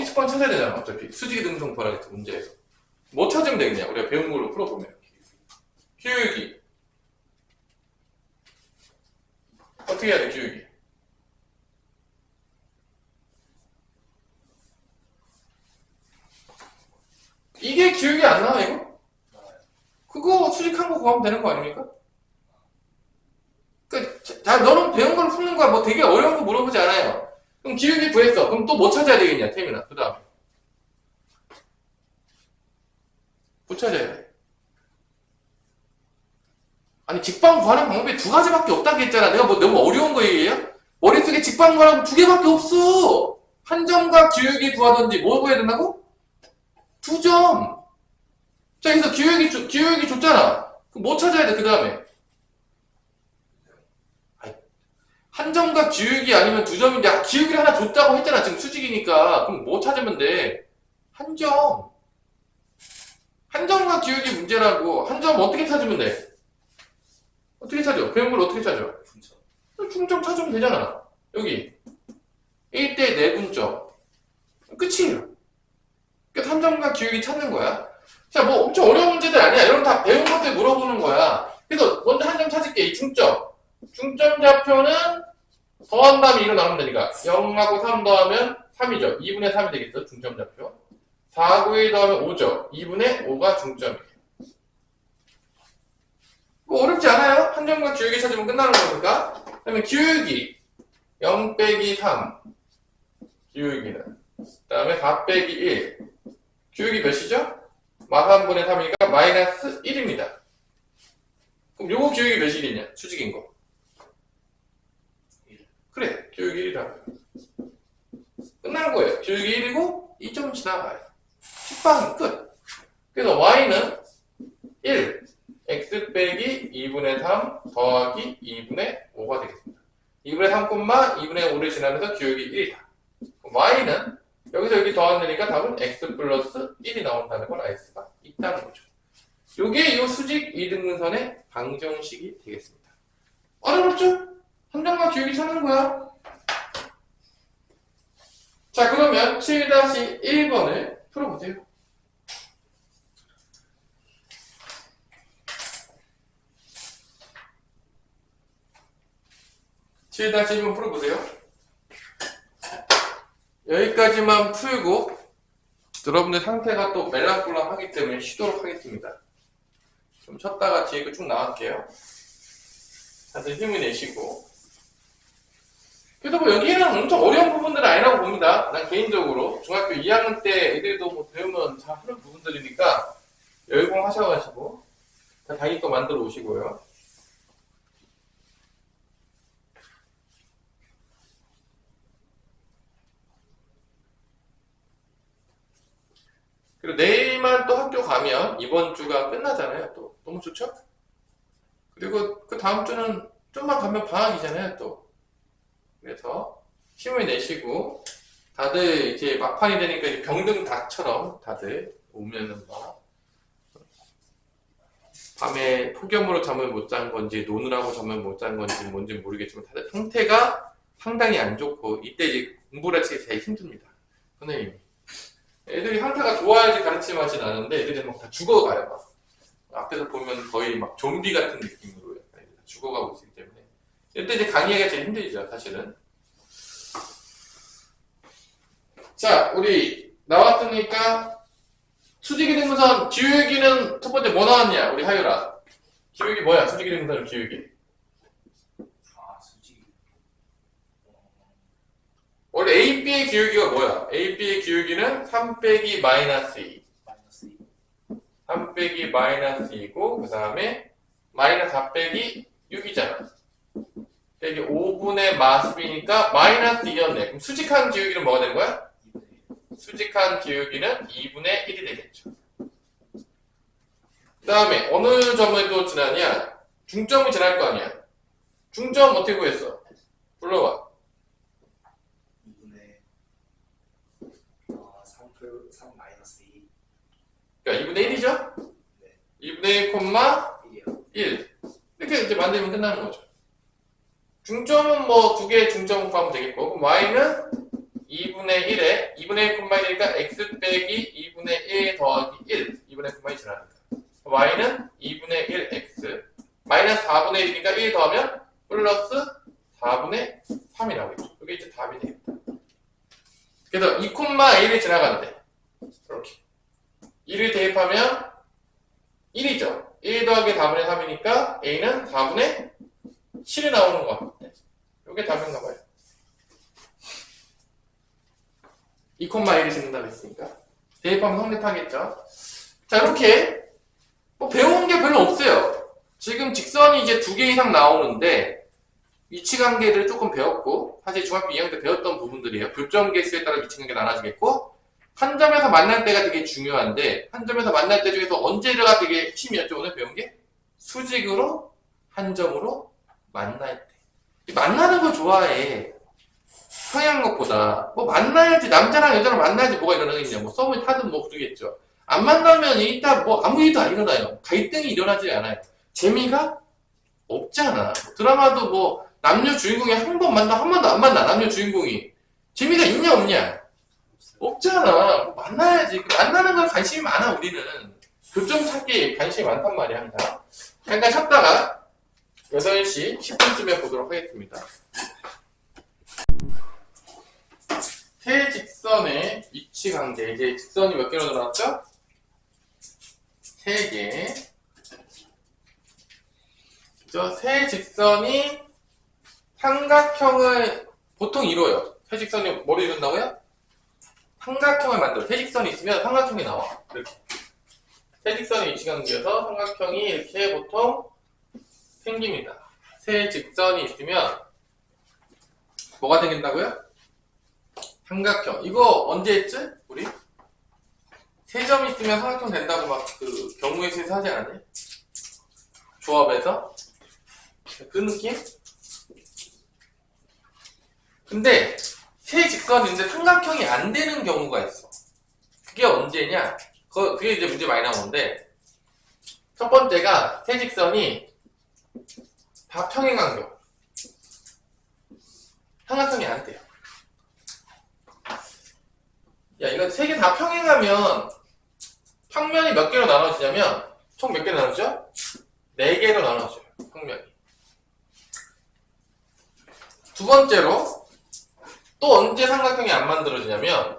이 직방 찾아야 되잖아, 어차피. 수직 2등분 보라겠다, 문제에서. 뭐 찾으면 되겠냐, 우리가 배운 걸로 풀어보면. 기울기. 어떻게 해야 돼, 기울기? 이게 기울기 안 나와, 이거? 그거 수직한 거 구하면 되는 거 아닙니까? 자, 너는 배운 걸 푸는 거야. 뭐 되게 어려운 거 물어보지 않아요. 그럼 기울기 구했어. 그럼 또 뭐 찾아야 되겠냐, 태민아. 그 다음에. 뭐 찾아야 돼? 아니, 직방 구하는 방법이 두 가지밖에 없다고 했잖아. 내가 뭐 너무 어려운 거 얘기해요? 머릿속에 직방 구하는 두 개밖에 없어. 한 점과 기울기 구하던지 뭐 구해야 된다고? 두 점. 자, 그래서 기울기 줬잖아. 그럼 뭐 찾아야 돼, 그 다음에? 한 점과 기울기 아니면 두 점인데, 기울기를 하나 줬다고 했잖아. 지금 수직이니까. 그럼 뭐 찾으면 돼? 한 점. 한 점과 기울기 문제라고. 한 점 어떻게 찾으면 돼? 어떻게 찾아? 배운 걸 어떻게 찾아? 중점 찾으면 되잖아. 여기. 1대 4분점. 끝이에요. 그러니까 한 점과 기울기 찾는 거야. 자, 뭐 엄청 어려운 문제들 아니야. 이런 다 배운 것들 물어보는 거야. 그래서 먼저 한 점 찾을게. 이 중점. 중점 좌표는 더한 다음에 1로 나오면 되니까 0하고 3 더하면 3이죠. 2분의 3이 되겠죠. 중점 좌표. 4, 9, 1 더하면 5죠. 2분의 5가 중점이에요. 뭐 어렵지 않아요? 한 점과 기울기 찾으면 끝나는 거니까. 그 다음에 기울기 0 빼기 3 기울기는 그 다음에 4 빼기 1 기울기 몇이죠? 마삼분의 3이니까 마이너스 1입니다. 그럼 요거 기울기 몇이겠냐? 수직인 거. 그래, 기울기 1이라고. 끝나는 거예요. 기울기 1이고 2점 지나가요. 식방 끝. 그래서 y는 1 x 빼기 2분의 3 더하기 2분의 5가 되겠습니다. 2분의 3, 2분의 5를 지나면서 기울기 1이다. y는 여기서 여기 더하니까 답은 x 플러스 1이 나온다는 걸 알 수가 있다는 거죠. 요게 요 수직 2등분선의 방정식이 되겠습니다. 어렵죠? 한 점과 기울기 찾는 거야. 자, 그러면 7-1번을 풀어보세요. (7-1번) 풀어보세요. 여기까지만 풀고 여러분들 상태가 또 멜랑꼴랑하기 때문에 쉬도록 하겠습니다. 좀 쉬었다가 뒤에 거 쭉 나갈게요. 다들 힘을 내시고. 그래도 뭐 여기에는 엄청 어려운 부분들은 아니라고 봅니다. 난 개인적으로 중학교 2학년 때 애들도 뭐 배우면 다 푸는 부분들이니까 열공하셔가지고 다 자기 거 만들어 오시고요. 그리고 내일만 또 학교 가면 이번 주가 끝나잖아요. 또 너무 좋죠? 그리고 그 다음 주는 좀만 가면 방학이잖아요. 또 그래서 힘을 내시고 다들 이제 막판이 되니까 이제 병든 닭처럼 다들 오면은 막 밤에 폭염으로 잠을 못 잔 건지 노느라고 잠을 못 잔 건지 뭔지 모르겠지만 다들 상태가 상당히 안 좋고 이때 이제 공부를 하기 제일 힘듭니다. 선생님이. 애들이 상태가 좋아야지 가르치면 하진 않은데 애들이 막 다 죽어가요. 막. 앞에서 보면 거의 막 좀비 같은 느낌으로 약간 죽어가고 있기 때문에 이때 이제 강의하기가 제일 힘들죠, 사실은. 자, 우리 나왔으니까 수직이등분선 기울기는 첫 번째 뭐 나왔냐? 우리 하유라. 기울기 뭐야? 수직이등분선 기울기. 아, 수직. 원래 AB의 기울기가 뭐야? AB의 기울기는 3 빼기 마이너스 2. 마이너스 2. 3 빼기 마이너스 2고 그 다음에 마이너스 4 빼기 6이잖아. 빼기 5분의 마습이니까 마이너스 2였네. 그럼 수직한 기울기는 뭐가 되는 거야? 2분의 1. 수직한 기울기는 2분의 1이 되겠죠. 그 다음에 어느 점을 또 지나냐? 중점이 지날 거 아니야. 중점 어떻게 구했어? 불러봐. 2분의 3 마이너스 2. 그러니까 2분의 1이죠? 네. 2분의 1, 콤마 1이요. 1. 이렇게 이제 만들면 끝나는 거죠. 중점은 뭐 두 개의 중점을 구하면 되겠고, 그럼 y는 2분의 1에 2분의 1,1이니까 x 빼기 2분의 1 더하기 1. 2분의 1,1이 지나니까. y는 2분의 1x 마이너스 4분의 1이니까 1 더하면 플러스 4분의 3이 나오겠죠. 이게 이제 답이 되겠다. 그래서 2,1이 지나가는데 이렇게 1을 대입하면 1이죠. 1 더하기 4분의 3이니까 a는 4분의 7이 나오는 것 같은데 이게 답인가 봐요. 2,1이 생긴다고 했으니까 대입하면 성립하겠죠. 자, 이렇게 뭐 배운 게 별로 없어요. 지금 직선이 이제 2개 이상 나오는데 위치관계를 조금 배웠고, 사실 중학교 2학년 때 배웠던 부분들이에요. 교점계수에 따라 위치관계 나눠지겠고, 한 점에서 만날 때가 되게 중요한데, 한 점에서 만날 때 중에서 언제가 되게 핵심이었죠. 오늘 배운 게 수직으로 한 점으로 만날 때. 만나는 거 좋아해. 평행한 것보다. 뭐 만나야지, 남자랑 여자랑 만나야지 뭐가 일어나겠냐. 뭐 썸을 타든 뭐 그러겠죠. 안 만나면 일단 뭐 아무 일도 안 일어나요. 갈등이 일어나지 않아요. 재미가 없잖아. 드라마도 뭐 남녀 주인공이 한 번 만나, 한 번도 안 만나. 남녀 주인공이. 재미가 있냐 없냐? 없잖아. 만나야지. 만나는 건 관심이 많아, 우리는. 교점 찾기에 관심이 많단 말이야, 항상. 잠깐 쉬었다가 8시 10분쯤에 보도록 하겠습니다. 세 직선의 위치 관계. 이제 직선이 몇 개로 늘어났죠? 3개. 세 직선이 삼각형을 보통 이뤄요. 세 직선이 뭐를 이룬다고요? 삼각형을 만들어. 세 직선이 있으면 삼각형이 나와. 이렇게. 세 직선의 위치 관계에서 삼각형이 이렇게 보통 생깁니다. 세 직선이 있으면 뭐가 생긴다고요? 삼각형. 이거 언제 했지? 우리? 세 점이 있으면 삼각형 된다고 막 그 경우의 수에서 하지 않았니? 조합에서? 그 느낌? 근데 세 직선인데 삼각형이 안 되는 경우가 있어. 그게 언제냐? 그게 이제 문제 많이 나오는데, 첫 번째가 세 직선이 다 평행한 경우. 삼각형이 안 돼요. 야, 이거 세 개 다 평행하면 평면이 몇 개로 나눠지냐면 총 몇 개로 나눠지죠? 4개로 나눠져요. 평면이. 두 번째로 또 언제 삼각형이 안 만들어지냐면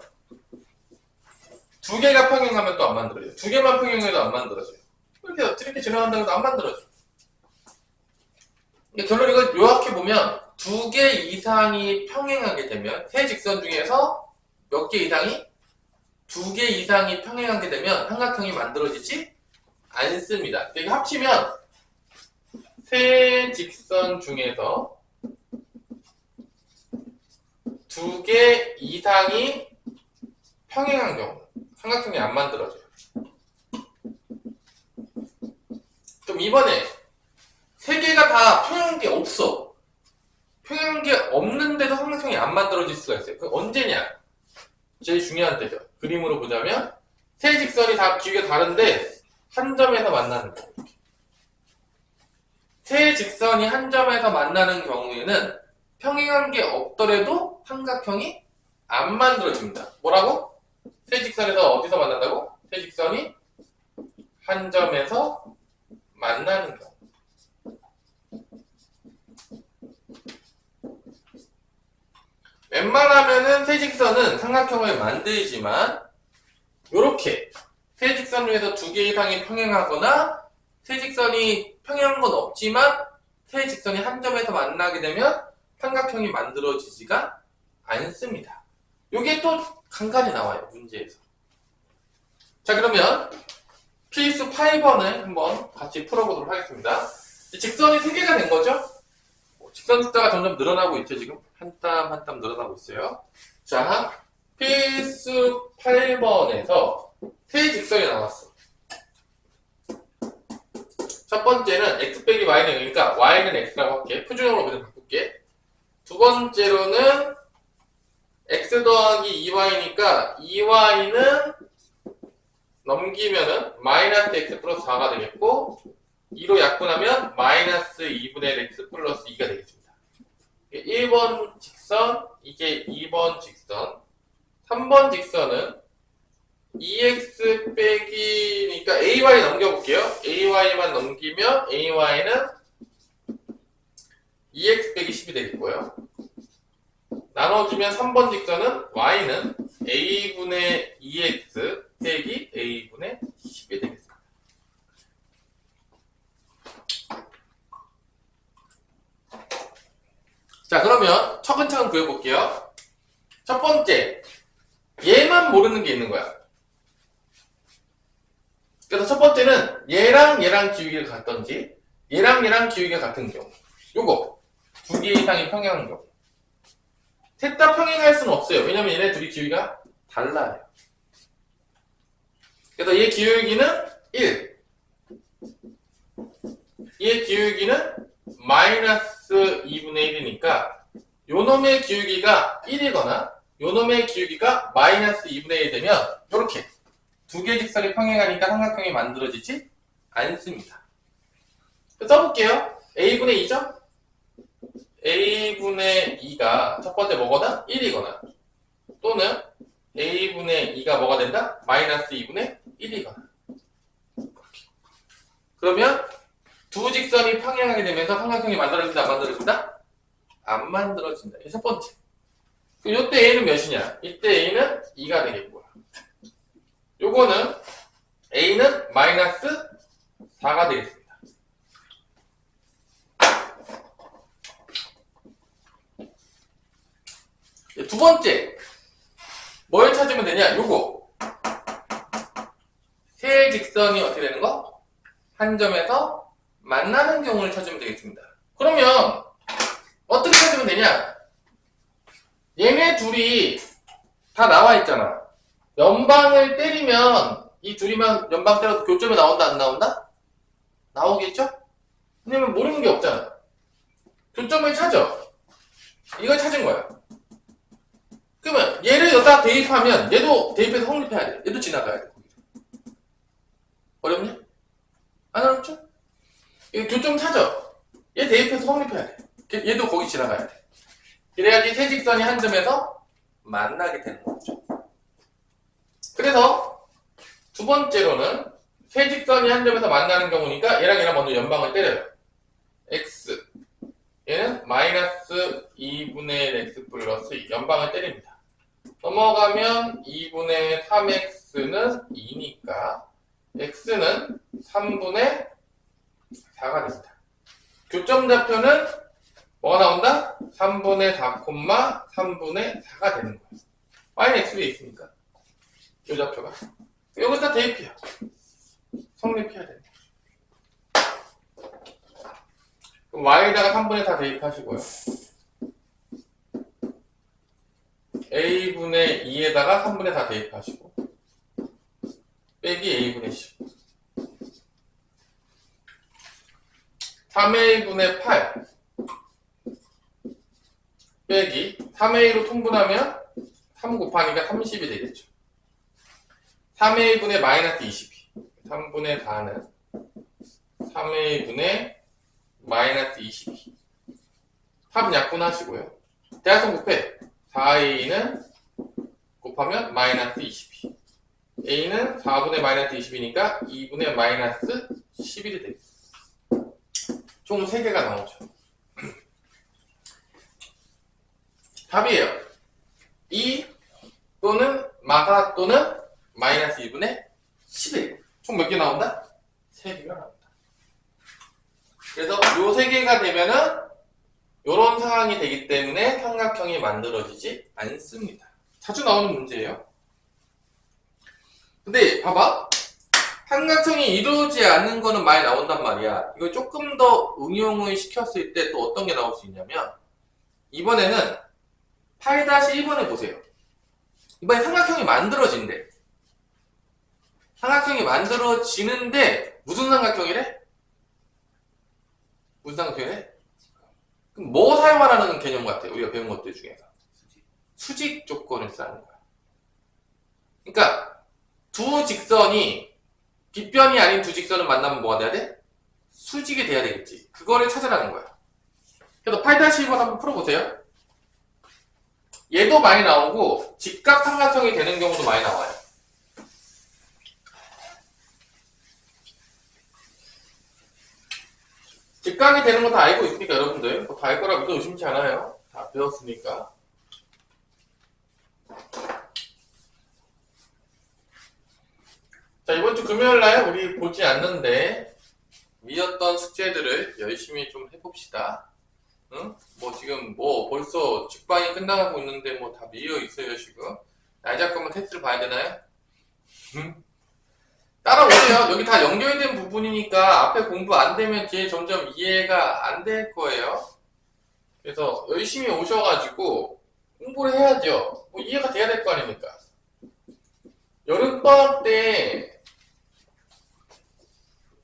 2개가 평행하면 또 안 만들어져요. 2개만 평행해도 안 만들어져요. 이렇게 지나간다고 해도 안 만들어져요. 결론 이거 요약해 보면 2개 이상이 평행하게 되면 세 직선 중에서 몇 개 이상이 2개 이상이 평행하게 되면 삼각형이 만들어지지 않습니다. 이게 합치면 세 직선 중에서 2개 이상이 평행한 경우 삼각형이 안 만들어져요. 그럼 이번에 3개가 다 평행한 게 없어. 평행한 게 없는데도 삼각형이 안 만들어질 수가 있어요. 그 언제냐? 제일 중요한 때죠. 그림으로 보자면 세 직선이 다 기울기가 다른데 한 점에서 만나는 거. 세 직선이 한 점에서 만나는 경우에는 평행한 게 없더라도 삼각형이 안 만들어집니다. 뭐라고? 세 직선에서 어디서 만난다고? 세 직선이 한 점에서 만나는 경우. 웬만하면은 세 직선은 삼각형을 만들지만 요렇게 세 직선 중에서 두 개 이상이 평행하거나 세 직선이 평행한 건 없지만 세 직선이 한 점에서 만나게 되면 삼각형이 만들어지지가 않습니다. 요게 또 간간히 나와요, 문제에서. 자, 그러면 필수 8번을 한번 같이 풀어보도록 하겠습니다. 직선이 3개가 된 거죠? 직선 숫자가 점점 늘어나고 있죠, 지금? 한 땀 한 땀 늘어나고 있어요. 자, 필수 8번에서 세 직선이 나왔어. 첫 번째는 x 빼기 y는 0이니까 y는 x라고 할게. 표준형으로 그냥 바꿀게. 두 번째로는 x 더하기 2y니까 2y는 넘기면은 마이너스 x 플러스 4가 되겠고 2로 약분하면 마이너스 2분의 1 x 플러스 2가 되겠습니다. 1번 직선, 이게 2번 직선, 3번 직선은 2x 빼기니까 ay 넘겨볼게요. ay만 넘기면 ay는 2x 빼기 10이 되겠고요. 나눠주면 3번 직선은 y는 a분의 2x 빼기 a분의 10이 되겠습니다. 자, 그러면 차근차근 구해볼게요. 첫 번째, 얘만 모르는 게 있는 거야. 그래서 첫 번째는 얘랑 얘랑 기울기가 같던지 얘랑 얘랑 기울기가 같은 경우, 요거 두 개 이상이 평행한 경우. 셋 다 평행할 수는 없어요. 왜냐면 얘네 둘이 기울기가 달라요. 그래서 얘 기울기는 1, 얘 기울기는 마이너스 2분의 1이니까 요놈의 기울기가 1이거나 요놈의 기울기가 마이너스 2분의 1 되면 요렇게 두 개 직선이 평행하니까 삼각형이 만들어지지 않습니다. 써볼게요. a분의 2죠? a분의 2가 첫 번째 뭐거나 1이거나 또는 a분의 2가 뭐가 된다? 마이너스 2분의 1이거나. 그러면 두 직선이 평행하게 되면서 삼각형이 만들어진다, 안 만들어진다? 안 만들어진다. 이게 첫 번째. 그럼 요때 a는 몇이냐? 이때 a는 2가 되겠고요. 요거는 a는 마이너스 4가 되겠습니다. 두 번째, 뭘 찾으면 되냐? 요거. 세 직선이 어떻게 되는 거? 한 점에서 만나는 경우를 찾으면 되겠습니다. 그러면 어떻게 찾으면 되냐? 얘네 둘이 다 나와 있잖아. 연방을 때리면 이 둘이만 연방 때려도 교점이 나온다, 안 나온다? 나오겠죠? 왜냐면 모르는 게 없잖아. 교점을 찾아. 이걸 찾은 거야. 그러면 얘를 여기다 대입하면 얘도 대입해서 성립해야 돼. 얘도 지나가야 돼. 어렵냐? 안 어렵죠? 이 교점 찾아. 얘 대입해서 성립해야 돼. 얘도 거기 지나가야 돼. 그래야지 세 직선이 한 점에서 만나게 되는 거죠. 그래서 두 번째로는 세 직선이 한 점에서 만나는 경우니까 얘랑 얘랑 먼저 연방을 때려요. x 얘는 마이너스 2분의 1 x 플러스 2 연방을 때립니다. 넘어가면 2분의 3x는 2니까 x는 3분의 4가 됩니다. 교점 좌표는 뭐가 나온다? 3분의 4, 3분의 4가 되는 거예요. y는 x에 있으니까 이 좌표가 여기다 대입해요. 성립해야 돼요. 그럼 y에다가 3분의 4 대입하시고요. a분의 2에다가 3분의 4 대입하시고 빼기 a분의 10 3a분의 8 빼기 3a로 통분하면 3 곱하니까 30이 되겠죠. 3a분의 마이너스 22 3분의 4는 3a분의 마이너스 22 합은 약분하시고요. 대각선 곱해 4a는 곱하면 마이너스 22 a는 4분의 마이너스 20이니까 2분의 마이너스 11이 되겠습니다. 총 3개가 나오죠. 답이에요. 2 또는 마사 또는 마이너스 2 2분의 11. 총 몇 개 나온다? 3개가 나온다. 그래서 요 3개가 되면은 요런 상황이 되기 때문에 삼각형이 만들어지지 않습니다. 자주 나오는 문제예요. 근데 봐봐. 삼각형이 이루어지지 않는 거는 많이 나온단 말이야. 이걸 조금 더 응용을 시켰을 때 또 어떤 게 나올 수 있냐면 이번에는 8-1번을 보세요. 이번에 삼각형이 만들어진대. 삼각형이 만들어지는데 무슨 삼각형이래? 무슨 삼각형이래? 그럼 뭐 사용하라는 개념 같아? 우리가 배운 것들 중에서 수직 조건을 쓰는 거야. 그러니까 두 직선이 빗변이 아닌 두 직선을 만나면 뭐가 돼야 돼? 수직이 돼야 되겠지. 그거를 찾으라는 거야. 그래서 8-1번 한번 풀어보세요. 얘도 많이 나오고 직각 삼각형이 되는 경우도 많이 나와요. 직각이 되는 거 다 알고 있으니까 여러분들 뭐 다 알 거라 믿어 의심치 않아요. 다 배웠으니까. 자, 이번 주 금요일날 우리 보지 않는데 미었던 숙제들을 열심히 좀 해봅시다. 응? 뭐 지금 뭐 벌써 직방이 끝나가고 있는데 뭐 다 미어 있어요 지금. 날 잡고만 테스트를 봐야 되나요? 응? 따라오세요. 여기 다 연결된 부분이니까 앞에 공부 안 되면 뒤에 점점 이해가 안 될 거예요. 그래서 열심히 오셔가지고 공부를 해야죠. 뭐 이해가 돼야 될 거 아닙니까? 여름방학 때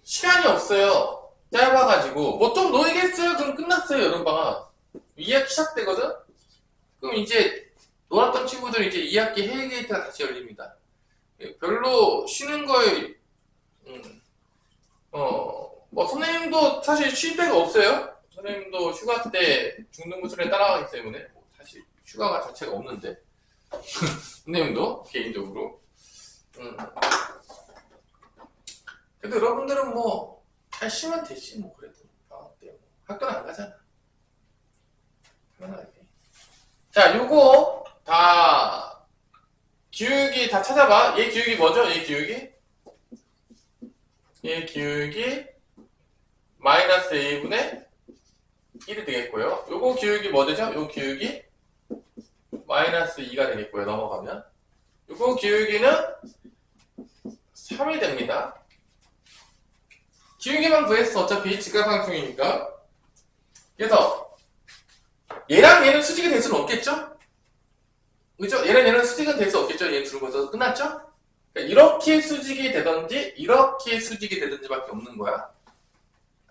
시간이 없어요. 짧아가지고 뭐 좀 놀겠어요. 그럼 끝났어요. 여름방학 2학기 시작되거든. 그럼 이제 놀았던 친구들 이제 2학기 해외 게이트가 다시 열립니다. 별로 쉬는 거에 뭐 선생님도 사실 쉴 데가 없어요. 선생님도 휴가 때 중등부술에 따라가기 때문에 뭐 사실 휴가가 자체가 없는데 선생님도 개인적으로 그래도 여러분들은 뭐 잘 쉬면 되지 뭐. 그래도 방학 때 뭐. 학교는 안 가잖아. 편하게. 자, 요거 다 기울기 다 찾아봐. 얘 기울기 뭐죠? 얘 기울기 마이너스 a분의 1이 되겠고요. 요거 기울기 뭐 되죠? 요 기울기 마이너스 2가 되겠고요. 넘어가면 요거 기울기는 3이 됩니다. 기울기만 구했어. 어차피 직각삼각형이니까. 그래서 얘랑 얘는 수직이 될 수는 없겠죠? 그죠? 얘랑 얘는 수직은 될 수 없겠죠? 얘 둘 거서 끝났죠? 그러니까 이렇게 수직이 되든지 이렇게 수직이 되든지밖에 없는 거야.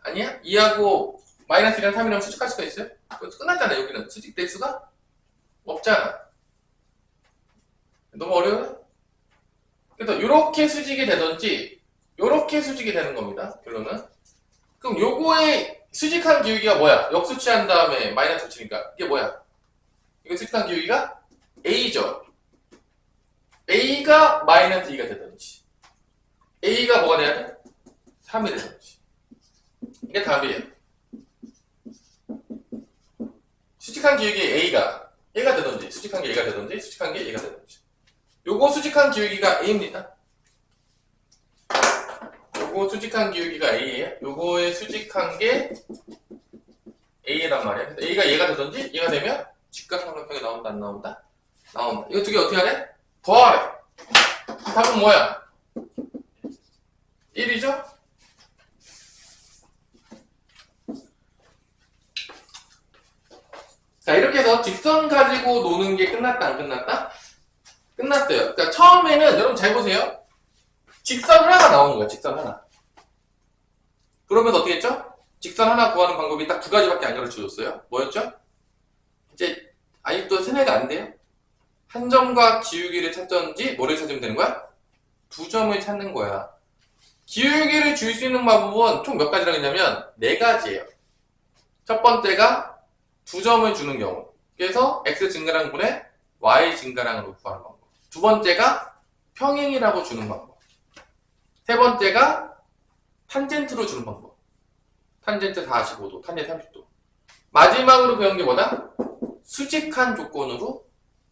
아니야? 2하고 마이너스 1이랑 3이랑 수직할 수가 있어요? 그것도 끝났잖아. 여기는 수직될 수가 없잖아. 너무 어려워요? 그래서 이렇게 수직이 되든지 이렇게 수직이 되는 겁니다. 결론은. 그럼 요거의 수직한 기울기가 뭐야? 역수치한 다음에 마이너스 치니까 이게 뭐야? 이거 수직한 기울기가 a죠. a가 마이너스 2가 되든지 a가 뭐가 돼야 돼? 3이 되든지. 이게 답이에요. 수직한 기울기 a가 되든지 수직한 게 a가 되든지 수직한 게 a가 되든지. 요거 수직한 기울기가 a입니다. 요거 수직한 기울기가 a예요. 요거의 수직한 게 a란 말이야. 그래서 a가 얘가 되든지 얘가 되면 직각삼각형이 나온다 안 나온다? 나온다. 이거 두 개 어떻게 하래? 더하래. 답은 뭐야? 1이죠? 자, 이렇게 해서 직선 가지고 노는 게 끝났다 안 끝났다? 끝났어요. 그러니까 처음에는 여러분 잘 보세요. 직선 하나가 나오는 거야. 직선 하나. 그러면 어떻게 했죠? 직선 하나 구하는 방법이 딱 두 가지밖에 안 가르쳐줬어요. 뭐였죠? 이제 아직도 세뇌가 안 돼요. 한 점과 기울기를 찾던지 뭐를 찾으면 되는 거야? 두 점을 찾는 거야. 기울기를 줄 수 있는 방법은 총 몇 가지라고 했냐면 4가지예요. 첫 번째가 두 점을 주는 경우. 그래서 x 증가량분의 y 증가량으로 구하는 방법. 두 번째가 평행이라고 주는 방법. 세 번째가 탄젠트로 주는 방법. 탄젠트 45도, 탄젠트 30도. 마지막으로 배운 게 뭐다? 수직한 조건으로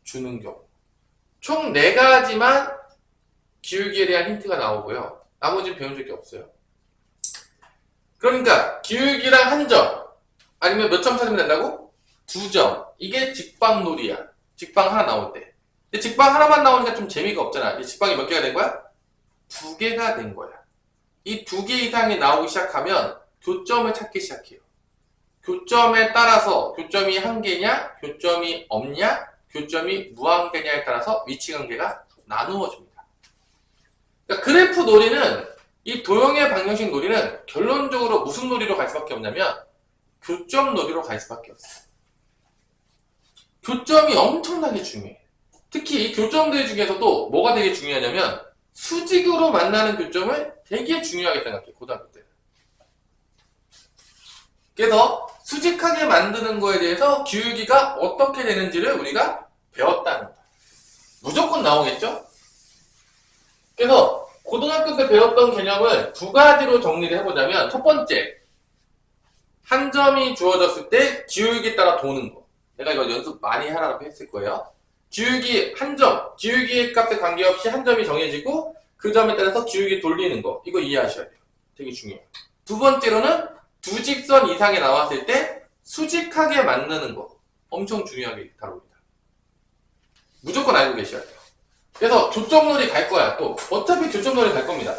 주는 경우. 총 4가지만 기울기에 대한 힌트가 나오고요. 나머지는 배운 적이 없어요. 그러니까 기울기랑 한 점, 아니면 몇 점 찾으면 된다고? 2점. 이게 직방놀이야. 직방 하나 나올 때. 근데 직방 하나만 나오니까 좀 재미가 없잖아. 이 직방이 몇 개가 된 거야? 2개가 된 거야. 이 2개 이상이 나오기 시작하면 교점을 찾기 시작해요. 교점에 따라서 교점이 한 개냐, 교점이 없냐, 교점이 무한개냐에 따라서 위치관계가 나누어집니다. 그러니까 그래프 놀이는, 이 도형의 방정식 놀이는 결론적으로 무슨 놀이로 갈 수밖에 없냐면 교점 놀이로 갈 수밖에 없어요. 교점이 엄청나게 중요해요. 특히 이 교점들 중에서도 뭐가 되게 중요하냐면 수직으로 만나는 교점을 되게 중요하게 생각해요. 고등학교 때. 그래서 수직하게 만드는 거에 대해서 기울기가 어떻게 되는지를 우리가 배웠다는 거예요. 무조건 나오겠죠? 그래서 고등학교 때 배웠던 개념을 2가지로 정리를 해보자면, 첫 번째, 한 점이 주어졌을 때 기울기에 따라 도는 거. 내가 이거 연습 많이 하라고 했을 거예요. 기울기 한 점, 기울기의 값에 관계없이 한 점이 정해지고 그 점에 따라서 기울기 돌리는 거. 이거 이해하셔야 돼요. 되게 중요해요. 두 번째로는 두 직선 이상이 나왔을 때 수직하게 만드는 거. 엄청 중요하게 다룹니다. 무조건 알고 계셔야 돼요. 그래서 교점놀이 갈 거야. 또 어차피 교점놀이 갈 겁니다.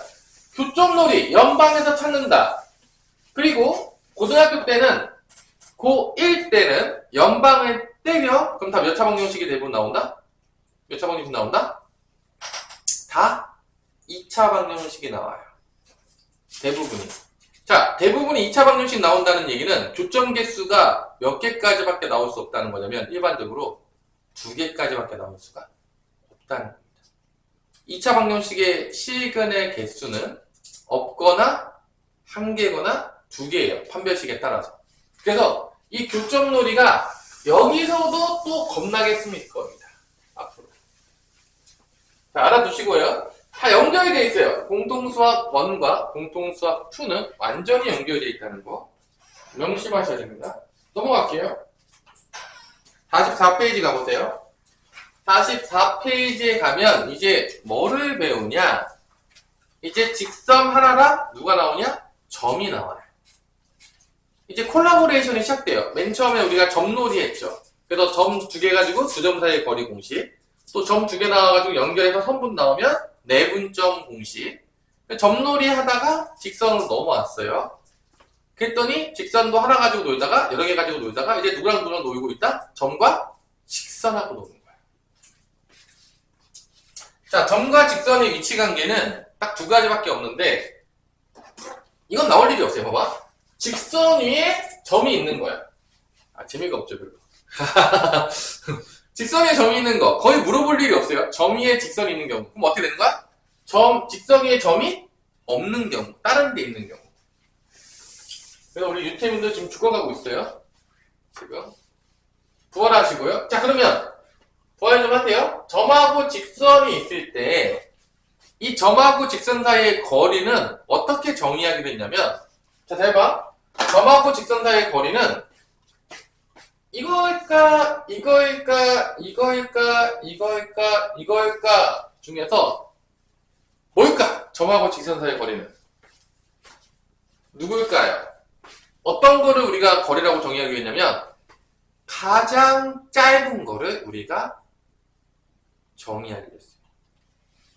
교점놀이 연방에서 찾는다. 그리고 고등학교 때는 고1 때는 연방을 때려. 그럼 다 몇 차 방정식이 대부분 나온다? 몇 차 방정식 나온다? 다 2차 방정식이 나와요. 대부분이. 자, 대부분이 2차 방정식 나온다는 얘기는 교점 개수가 몇 개까지밖에 나올 수 없다는 거냐면 일반적으로 2개까지밖에 나올 수가 없다는 겁니다. 2차 방정식의 실근의 개수는 없거나 1개거나 2개예요. 판별식에 따라서. 그래서 이 교점놀이가 여기서도 또 겁나게 쓰일 겁니다. 앞으로. 자, 알아두시고요. 다 연결이 되어 있어요. 공통수학 1과 공통수학 2는 완전히 연결되어 있다는 거 명심하셔야 됩니다. 넘어갈게요. 44페이지 가보세요. 44페이지에 가면 이제 뭐를 배우냐? 이제 직선 하나랑 누가 나오냐? 점이 나와요. 이제 콜라보레이션이 시작돼요. 맨 처음에 우리가 점놀이 했죠. 그래서 점 2개 가지고 두 점 사이의 거리 공식, 또 점 2개 나와가지고 연결해서 선분 나오면 내분점 공식. 점놀이 하다가 직선으로 넘어왔어요. 그랬더니 직선도 하나 가지고 놀다가 여러 개 가지고 놀다가 이제 누구랑 놀고 있다? 점과 직선하고 노는 거예요. 자, 점과 직선의 위치 관계는 딱 2가지밖에 없는데 이건 나올 일이 없어요. 봐봐. 직선 위에 점이 있는 거야. 아, 재미가 없죠, 별로. 직선 위에 점이 있는 거 거의 물어볼 일이 없어요. 점 위에 직선이 있는 경우. 그럼 어떻게 되는 거야? 직선 위에 점이 없는 경우, 다른 데 있는 경우. 그래서 우리 유태민도 지금 죽어가고 있어요. 지금 부활하시고요. 자, 그러면 부활 좀 하세요. 점하고 직선이 있을 때 이 점하고 직선 사이의 거리는 어떻게 정의하게 됐냐면, 자, 잘 봐. 점하고 직선 사이의 거리는 이거일까, 이거일까, 이거일까, 이거일까, 이거일까 중에서 뭘까? 점하고 직선 사이의 거리는 누구일까요? 어떤 거를 우리가 거리라고 정의하게 됐냐면 가장 짧은 거를 우리가 정의하게 됐어요.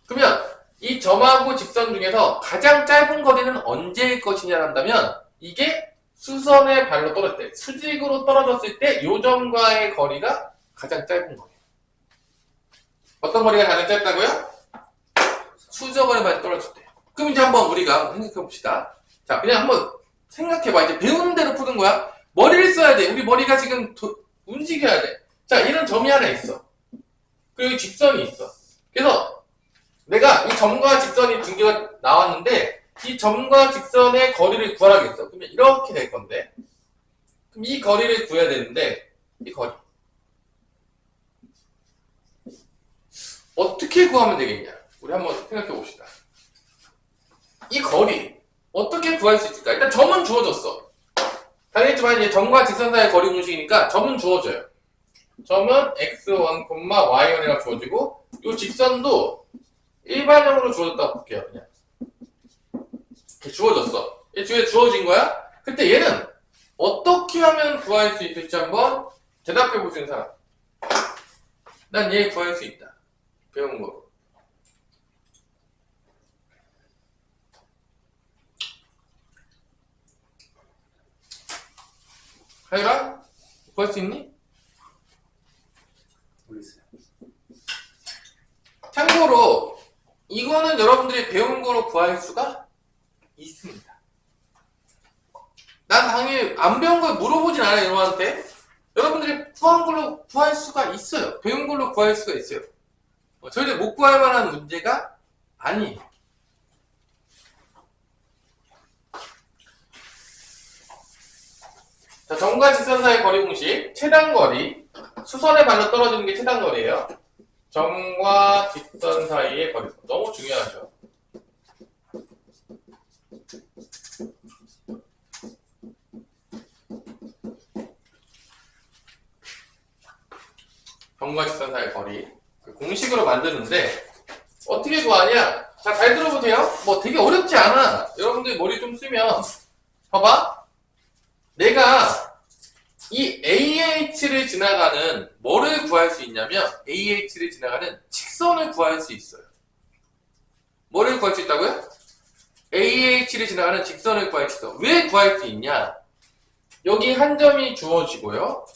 그러면 이 점하고 직선 중에서 가장 짧은 거리는 언제일 것이냐 한다면 이게 수선의 발로 떨어질 때, 수직으로 떨어졌을 때 이 점과의 거리가 가장 짧은 거예요. 어떤 거리가 가장 짧다고요? 수저거리 발이 떨어질 때. 그럼 이제 한번 우리가 생각해 봅시다. 자, 그냥 한번 생각해봐. 이제 배우는 대로 푸는 거야. 머리를 써야 돼. 우리 머리가 지금 움직여야 돼. 자, 이런 점이 하나 있어. 그리고 직선이 있어. 그래서 내가 이 점과 직선이 2개가 나왔는데 이 점과 직선의 거리를 구하라겠어. 그러면 이렇게 될 건데, 그럼 이 거리를 구해야 되는데 이 거리 어떻게 구하면 되겠냐? 우리 한번 생각해 봅시다. 이 거리 어떻게 구할 수 있을까? 일단 점은 주어졌어. 당연히지만 이제 점과 직선 사이의 거리 공식이니까 점은 주어져요. 점은 x1, y1이라고 주어지고 이 직선도 일반형으로 주어졌다고 볼게요. 그냥 이렇게 주어졌어. 얘 뒤에 주어진 거야? 그때 얘는 어떻게 하면 구할 수 있을지 한번 대답해 볼 수 있는 사람. 난 얘 구할 수 있다. 배운 거. 하율아? 구할 수 있니? 모르겠어요. 참고로 이거는 여러분들이 배운 거로 구할 수가 있습니다. 난 당연히 안 배운 걸 물어보진 않아요, 여러분한테. 여러분들이 구한 걸로 구할 수가 있어요. 배운 걸로 구할 수가 있어요. 절대 못 구할 만한 문제가 아니에요. 자, 점과 직선 사이 거리 공식, 최단거리. 수선의 발로 떨어지는 게 최단거리예요. 점과 직선 사이의 거리. 너무 중요하죠. 점과 직선 사이의 거리. 공식으로 만드는데 어떻게 구하냐? 자, 잘 들어보세요. 뭐 되게 어렵지 않아. 여러분들 머리 좀 쓰면 봐봐. 내가 이 AH를 지나가는 뭐를 구할 수 있냐면 AH를 지나가는 직선을 구할 수 있어요. 뭐를 구할 수 있다고요? AH를 지나가는 직선을 구할 수 있어. 왜 구할 수 있냐? 여기 한 점이 주어지고요.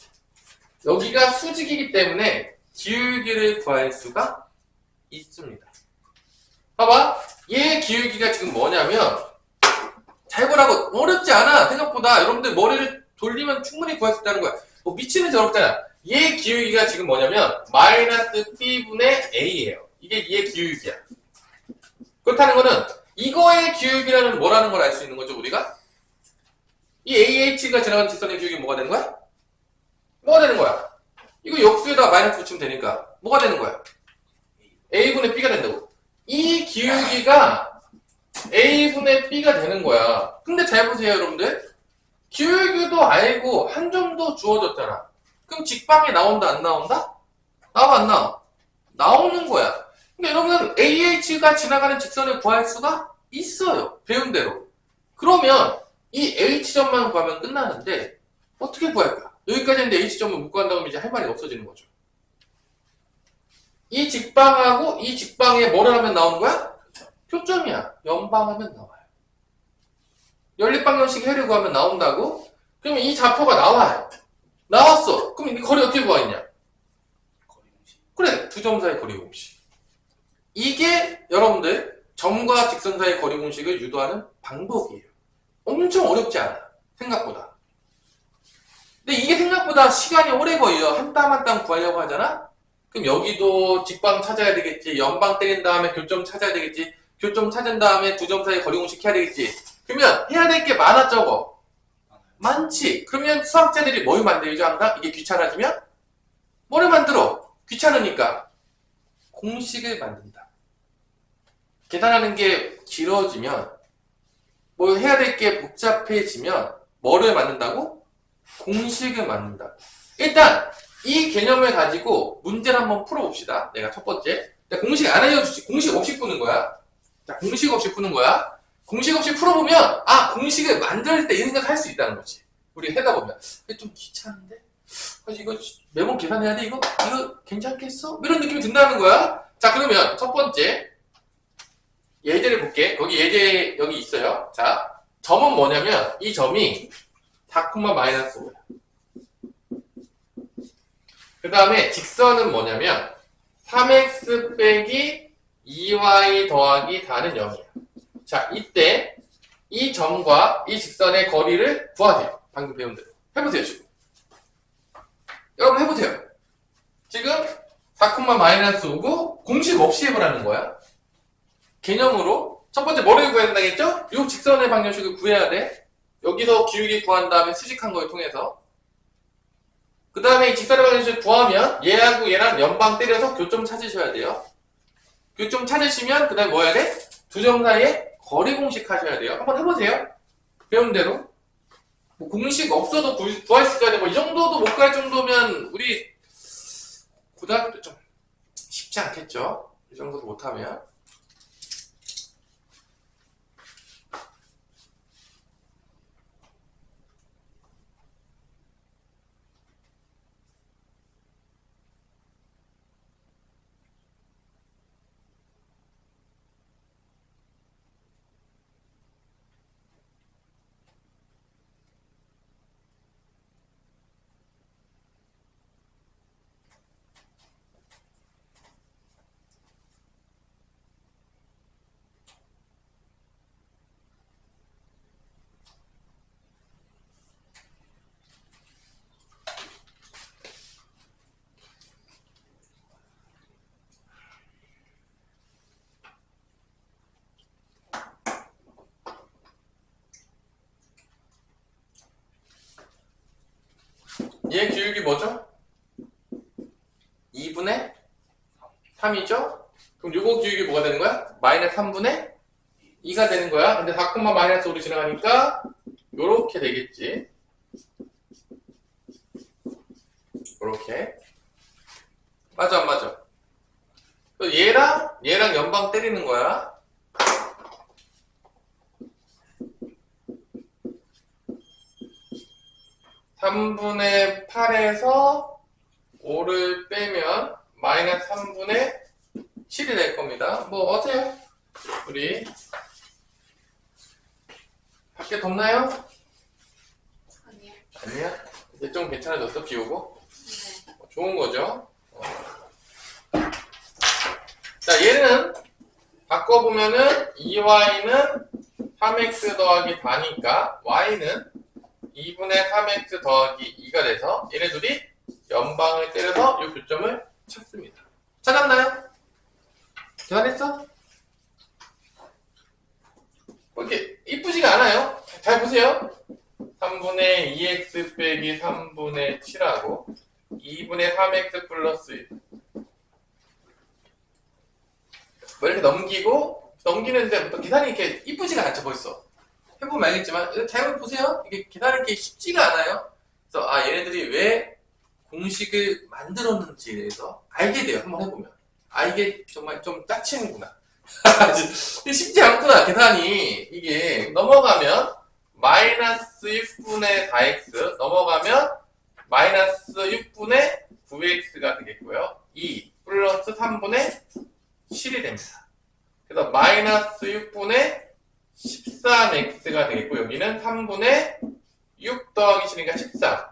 여기가 수직이기 때문에 기울기를 구할 수가 있습니다. 봐봐. 얘 기울기가 지금 뭐냐면 잘 보라고. 어렵지 않아. 생각보다 여러분들 머리를 돌리면 충분히 구할 수 있다는 거야. 뭐 미치는 게 어렵잖아. 얘 기울기가 지금 뭐냐면 마이너스 P분의 A예요. 이게 얘 기울기야. 그렇다는 거는 이거의 기울기라는 뭐라는 걸 알 수 있는 거죠, 우리가? 이 AH가 지나가는 직선의 기울기 뭐가 되는 거야? 뭐가 되는 거야? 이거 역수에다 마이너스 붙이면 되니까 뭐가 되는 거야? A분의 B가 된다고. 이 기울기가 A분의 B가 되는 거야. 근데 잘 보세요, 여러분들. 기울기도 알고 한 점도 주어졌잖아. 그럼 직방에 나온다, 안 나온다? 나와, 안 나와? 나오는 거야. 근데 여러분은 AH가 지나가는 직선을 구할 수가 있어요. 배운 대로. 그러면 이 H점만 구하면 끝나는데 어떻게 구할까? 여기까지 했는데 H점을 못 구한다고 하면 이제 할 말이 없어지는 거죠. 이 직방하고 이 직방에 뭐를 하면 나오는 거야? 교점이야. 연방하면 나와요. 연립방정식 해를 구하면 나온다고? 그러면 이 좌표가 나와요. 나왔어. 그럼 이 거리 어떻게 구하겠냐? 거리 공식. 그래. 두 점 사이 거리 공식. 이게 여러분들 점과 직선 사이 거리 공식을 유도하는 방법이에요. 엄청 어렵지 않아. 생각보다. 근데 이게 생각보다 시간이 오래 걸려. 한 땀 한 땀 구하려고 하잖아? 그럼 여기도 직방 찾아야 되겠지. 연방 때린 다음에 교점 찾아야 되겠지. 교점 찾은 다음에 두 점 사이 거리 공식 해야 되겠지. 그러면 해야 될 게 많아, 적어? 많지. 그러면 수학자들이 뭘 만들죠, 항상? 이게 귀찮아지면? 뭐를 만들어? 귀찮으니까. 공식을 만든다. 계산하는 게 길어지면, 뭐 해야 될 게 복잡해지면, 뭐를 만든다고? 공식을 만든다. 일단, 이 개념을 가지고 문제를 한번 풀어봅시다. 내가 첫 번째. 내가 공식 안 알려주지. 공식 없이 푸는 거야. 자, 공식 없이 푸는 거야. 공식 없이 풀어보면, 아, 공식을 만들 때 이 생각 할 수 있다는 거지. 우리 해다 보면. 이게 좀 귀찮은데? 이거 매번 계산해야 돼? 이거 괜찮겠어? 이런 느낌이 든다는 거야. 자, 그러면 첫 번째. 예제를 볼게. 거기 예제 여기 있어요. 자, 점은 뭐냐면, 이 점이 4,-5야. 그 다음에 직선은 뭐냐면, 3x 빼기 2y 더하기 4는 0이야. 자, 이때 이 점과 이 직선의 거리를 구하세요. 방금 배운 대로. 해보세요, 지금. 여러분 해보세요. 지금 4,-5고 공식 없이 해보라는 거야. 개념으로 첫 번째 뭐를 구해야 된다겠죠? 이 직선의 방정식을 구해야 돼. 여기서 기울기 구한 다음에 수직한 걸 통해서. 그 다음에 이 직선의 방정식을 구하면 얘하고 얘랑 연방 때려서 교점 찾으셔야 돼요. 교점 찾으시면 그 다음에 뭐 해야 돼? 두 점 사이에 거리 공식 하셔야 돼요. 한번 해보세요. 배운 대로. 뭐 공식 없어도 구할 수 있어야 돼. 뭐 이 정도도 못 갈 정도면 우리 고등학교 때 좀 쉽지 않겠죠? 이 정도도 못하면. 얘 기울기 뭐죠? 2분의 3이죠? 그럼 요거 기울기 뭐가 되는 거야? 마이너스 3분의 2가 되는 거야. 근데 4, 마이너스 5로 지나가니까 요렇게 되겠지. 요렇게. 맞아 안 맞아? 얘랑 연방 때리는 거야. 3분의 8에서 5를 빼면 마이너스 3분의 7이 될 겁니다. 뭐 어때요? 우리 밖에 덥나요? 아니요. 아니야? 이제 좀 괜찮아졌어? 비 오고? 네. 좋은 거죠? 자, 얘는 바꿔보면은 2y는 3x 더하기 4니까 y는 2분의 3x 더하기 2가 돼서 얘네들이 연방을 때려서 이 교점을 찾습니다. 찾았나요? 계산했어? 이렇게 이쁘지가 않아요. 잘 보세요. 3분의 2x 빼기 3분의 7하고 2분의 3x 플러스 1. 뭐 이렇게 넘기는데 계산이 이렇게 이쁘지가 않죠, 벌써. 해보면 알겠지만, 잘 보세요. 이게 계산이 쉽지가 않아요. 그래서, 얘네들이 왜 공식을 만들었는지에 대해서 알게 돼요, 한번 해보면. 이게 정말 좀 짜치는구나. 쉽지 않구나, 계산이. 이게, 넘어가면, 마이너스 6분의 4x, 넘어가면, 마이너스 6분의 9x가 되겠고요. 2 플러스 3분의 7이 됩니다. 그래서 마이너스 6분의 13x가 되겠고 여기는 3분의 6 더하기 7이니까 13.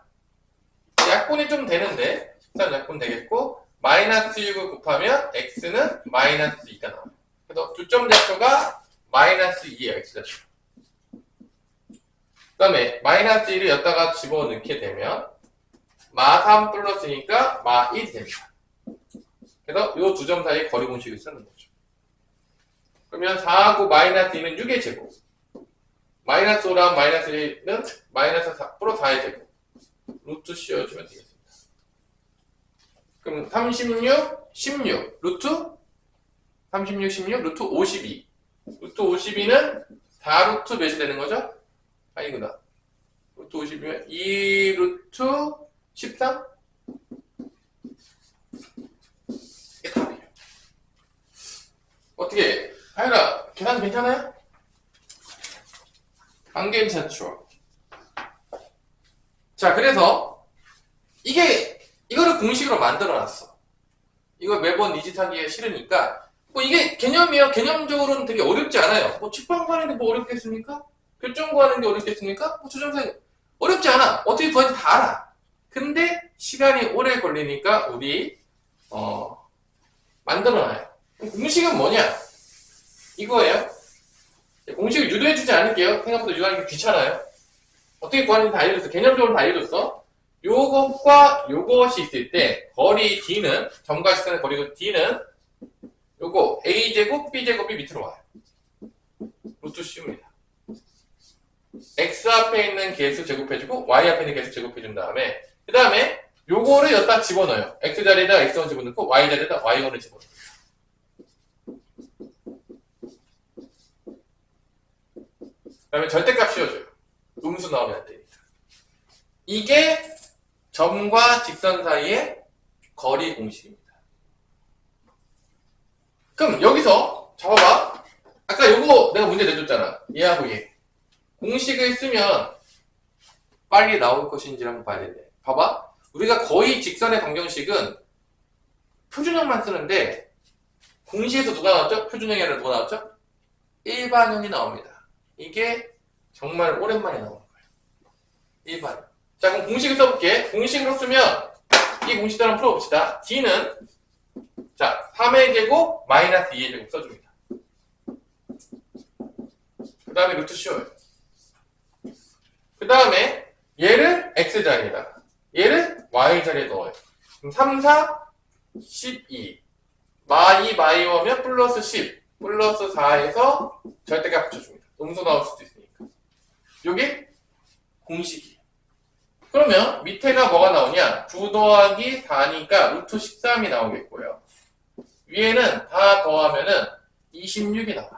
약분이 좀 되는데 13 약분 되겠고 마이너스 6을 곱하면 x는 마이너스 2가 나와요. 그래서 교점 좌표가 마이너스 2예요. x좌표. 그 다음에 마이너스 1을 여기다가 집어넣게 되면 마 3 플러스니까 마 1이 됩니다. 그래서 이 두 점 사이에 거리 공식을 쓰는 거죠. 그러면 4하고 마이너스 2는 6의 제곱. 마이너스 5랑 마이너스 1은 마이너스 4 플러스 4의 제곱. 루트 씌워주면 되겠습니다. 그럼 36, 16. 루트 36, 16, 루트 52. 루트 52는 4루트 몇이 되는 거죠? 아니구나. 루트 52면 2 루트 13? 이게 답이에요. 어떻게, 하연아, 계산 괜찮아요? 안 괜찮죠? 자, 그래서, 이거를 공식으로 만들어 놨어. 이거 매번 이 짓 하기가 싫으니까, 뭐 이게 개념이요. 개념적으로는 되게 어렵지 않아요. 뭐 직방 구하는 게 뭐 어렵겠습니까? 교점 구하는 게 어렵겠습니까? 뭐 조점사 어렵지 않아. 어떻게 구하는지 다 알아. 근데 시간이 오래 걸리니까 우리 만들어놔요. 공식은 뭐냐? 이거예요. 공식을 유도해주지 않을게요. 생각보다 유도하는 게 귀찮아요. 어떻게 구하는지 다 알려줬어. 개념적으로 다 알려줬어. 요것과 요것이 있을 때 거리 D는 점과 직선의 거리고 D는 요거 A제곱 B제곱이 밑으로 와요. 루트 씌웁니다. X 앞에 있는 개수 제곱해주고 Y 앞에 있는 개수 제곱해준 다음에 그 다음에 요거를 여기다 집어넣어요. X 자리에다 X1 집어넣고 Y 자리에다 Y1을 집어넣어요. 그 다음에 절대값 씌워줘요. 음수 나오면 안 되니까. 이게 점과 직선 사이의 거리 공식입니다. 그럼 여기서 잡아봐. 아까 요거 내가 문제 내줬잖아. 얘하고 얘. 공식을 쓰면 빨리 나올 것인지 한번 봐야 되는데. 봐봐. 우리가 거의 직선의 방정식은 표준형만 쓰는데 공식에서 누가 나왔죠? 표준형이 아니라 누가 나왔죠? 일반형이 나옵니다. 이게 정말 오랜만에 나오는 거예요. 일반형. 자, 그럼 공식을 써볼게. 공식으로 쓰면 이 공식들 한번 풀어봅시다. D는 자 3의 제곱 마이너스 2의 제곱 써줍니다. 그 다음에 루트 씌워요. 그 다음에 얘를 X자리에다가 얘를 Y자리에 넣어요. 그럼 3, 4, 12 마2 마2오면 플러스 10 플러스 4에서 절대값 붙여줍니다. 음수 나올 수도 있으니까. 요게 공식이에요. 그러면 밑에가 뭐가 나오냐? 9 더하기 4니까 루트 13이 나오겠고요. 위에는 다 더하면은 26이 나와요.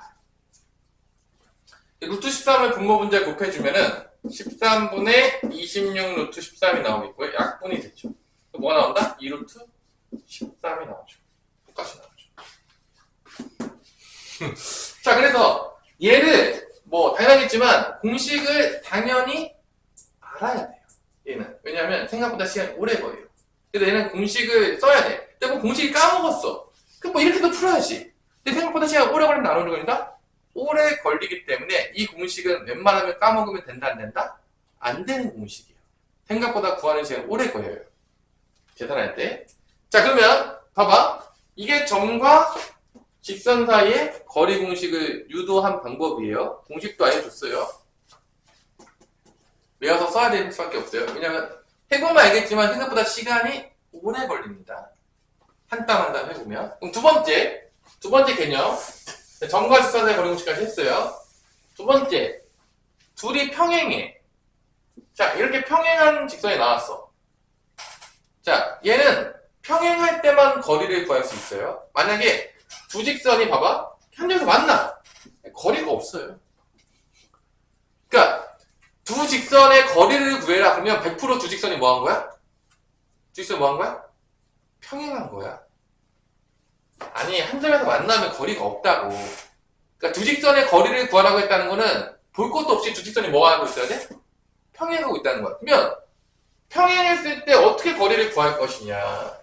루트 13을 분모 분자 곱해주면은 13분의 26 루트 13이 나오겠고요. 약분이 됐죠. 뭐가 나온다? 2 루트 13이 나오죠. 똑같이 나오죠. 자, 그래서 얘를 뭐 당연하겠지만 공식을 당연히 알아야 돼요. 얘는. 왜냐하면 생각보다 시간이 오래 걸려요. 그래서 얘는 공식을 써야 돼. 근데 뭐 공식이 까먹었어. 그럼 뭐 이렇게도 풀어야지. 근데 생각보다 시간이 오래 걸리면 나오는 거니까 오래 걸리기 때문에 이 공식은 웬만하면 까먹으면 된다 안 된다? 안 되는 공식이에요. 생각보다 구하는 시간이 오래 걸려요. 계산할 때. 자, 그러면 봐봐. 이게 점과 직선 사이의 거리 공식을 유도한 방법이에요. 공식도 알려줬어요. 외워서 써야 되는 수밖에 없어요. 왜냐면 해보면 알겠지만 생각보다 시간이 오래 걸립니다. 한 땀 한 땀 해보면. 그럼 두 번째 개념. 점과 직선 사이의 거리 공식까지 했어요. 두 번째, 둘이 평행해. 자, 이렇게 평행한 직선이 나왔어. 자, 얘는 평행할 때만 거리를 구할 수 있어요. 만약에 두 직선이 봐봐. 현장에서 만나. 거리가 없어요. 그러니까 두 직선의 거리를 구해라. 그러면 100% 두 직선이 뭐 한 거야? 두 직선이 뭐 한 거야? 평행한 거야. 아니, 한 점에서 만나면 거리가 없다고. 그러니까 두 직선의 거리를 구하라고 했다는 거는 볼 것도 없이 두 직선이 뭐 하고 있어야 돼? 평행하고 있다는 거야. 그러면 평행했을 때 어떻게 거리를 구할 것이냐?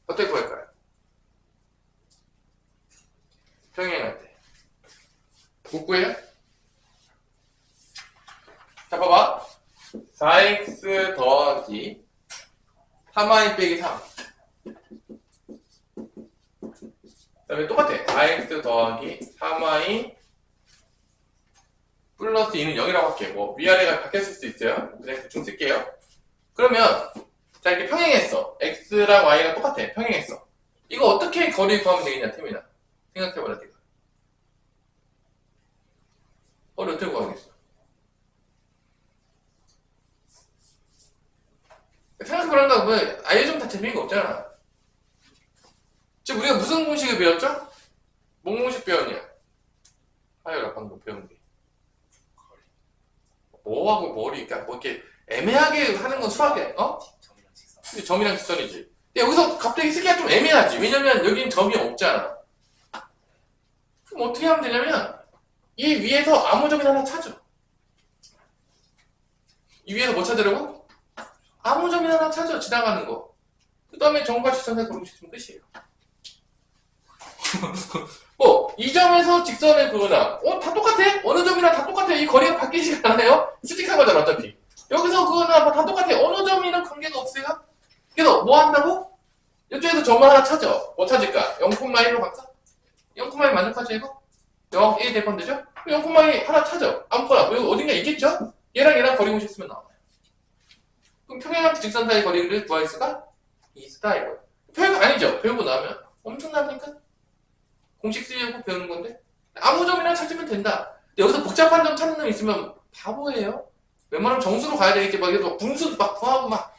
어떻게 구할까요? 평행할 때. 못 구해요? 자, 봐봐. 4x 더하기 3y 빼기 3. 그 다음에 똑같아. 4x 더하기 3y 플러스 2는 0이라고 할게. 뭐 위아래가 바뀌었을 수도 있어요. 그냥 대충 쓸게요. 그러면 자, 이렇게 평행했어. x랑 y가 똑같아. 평행했어. 이거 어떻게 거리 구하면 되겠냐, 태민아? 생각해봐라, 네가. 거리 어떻게 구하겠어? 생각해보란가 보면 알려주면 다 재미가 없잖아. 지금 우리가 무슨 공식을 배웠죠? 뭔 공식 배웠냐? 하여가 방금 배운 게. 뭐하고 머리, 그러니까 뭐 이렇게 애매하게 하는 건 수학에, 어? 점이랑 직선. 근데 점이랑 직선이지. 근데 여기서 갑자기 쓰기가 좀 애매하지. 왜냐면 여긴 점이 없잖아. 그럼 어떻게 하면 되냐면 이 위에서 아무 점이나 하나 찾아. 이 위에서 뭐 찾으려고? 아무 점이나 하나 찾아. 지나가는 거. 그 다음에 점과 직선의 거리식 쓰면 끝이에요. 이 점에서 직선을 그거나 다 똑같아? 어느 점이나 다 똑같아. 이 거리가 바뀌지 않아요? 수직한 거잖아 어차피. 여기서 그거나 다 똑같아. 어느 점이랑 관계가 없어요? 그래서 뭐 한다고? 이쪽에서 점을 하나 찾아. 뭐 찾을까? 0,1로 갈까? 0,1 만족하죠 이거? 0, 1 대번 되죠? 0,1 하나 찾아. 아무거나 여기 어딘가 있겠죠? 얘랑 거리 공식 쓰면 나와요. 그럼 평행한 직선 사이 거리를 구할 수가 있다 이거예요. 별거 아니죠? 배우고 나면 엄청납니까? 공식 쓰려고 배우는 건데 아무 점이나 찾으면 된다. 근데 여기서 복잡한 점 찾는 놈 있으면 바보예요. 웬만하면 정수로 가야 되겠지. 막 이래도 분수 막 구하고 막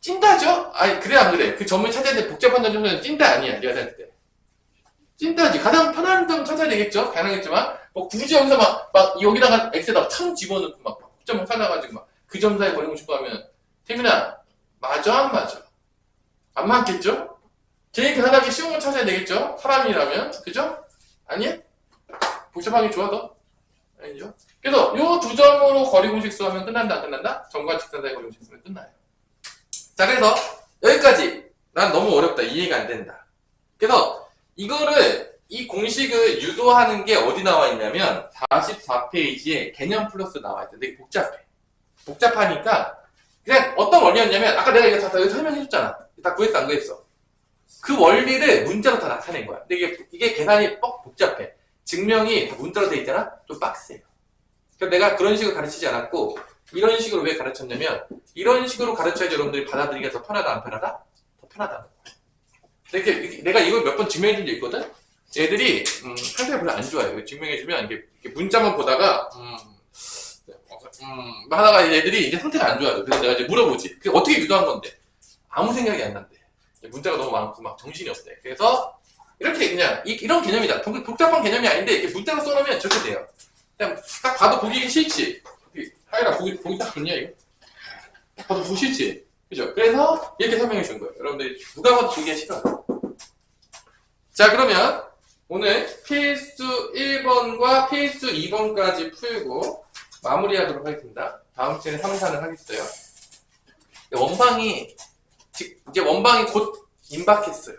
찐따죠? 아니 그래 안 그래? 그 점을 찾아야 돼. 복잡한 점 찾으면 찐따 아니야. 네가 생각할 때 찐따지. 가장 편한 점 찾아야 되겠죠? 가능하겠지만 뭐 굳이 여기서 막 여기다가 x에다가 1000 집어넣고 막 복잡한 찾아가지고 막 그 점 사이 거리고 싶어 하면 태민아 맞아 안 맞아? 안 맞겠죠? 제일 계산하기 쉬운 건 찾아야 되겠죠? 사람이라면 그죠? 아니야? 복잡하게 좋아 더? 아니죠? 그래서 요 두 점으로 거리 공식 수하면 끝난다 안 끝난다? 점과 직선 사이 거리 공식 수면 끝나요. 자 그래서 여기까지 난 너무 어렵다 이해가 안 된다. 그래서 이거를 이 공식을 유도하는 게 어디 나와 있냐면 44페이지에 개념 플러스 나와 있대. 되게 복잡하니까 그냥 어떤 원리였냐면 아까 내가 이거 다 여기 설명해줬잖아. 다 구했어 안 구했어? 그 원리를 문자로 다 나타낸 거야. 근데 이게 계산이 복잡해. 증명이 문자로 돼 있잖아? 좀 빡세요. 그래서 내가 그런 식으로 가르치지 않았고 이런 식으로 왜 가르쳤냐면 이런 식으로 가르쳐야지 여러분들이 받아들이기가 더 편하다 안 편하다? 더 편하다는 거야. 내가 이걸 몇 번 증명해 준 적 있거든? 얘들이 상태가 별로 안 좋아요. 증명해주면 이게 문자만 보다가 하다가 애들이 이제 상태가 안 좋아져. 그래서 내가 이제 물어보지. 그게 어떻게 유도한 건데? 아무 생각이 안 난대. 문제가 너무 많고 막 정신이 없대. 그래서 이렇게 그냥 이런 개념이다. 복잡한 개념이 아닌데 이렇게 문자로 써놓으면 저렇게 돼요. 그냥 딱 봐도 보기 싫지. 하이라 보기 딱 좋냐 이거? 딱 봐도 보기 싫지. 그죠? 그래서 이렇게 설명해 준 거예요. 여러분들이 누가 봐도 보기가 싫어요. 자, 그러면 오늘 필수 1번과 필수 2번까지 풀고 마무리하도록 하겠습니다. 다음 주에 3, 4는 하겠어요. 이제 원방이 곧 임박했어요.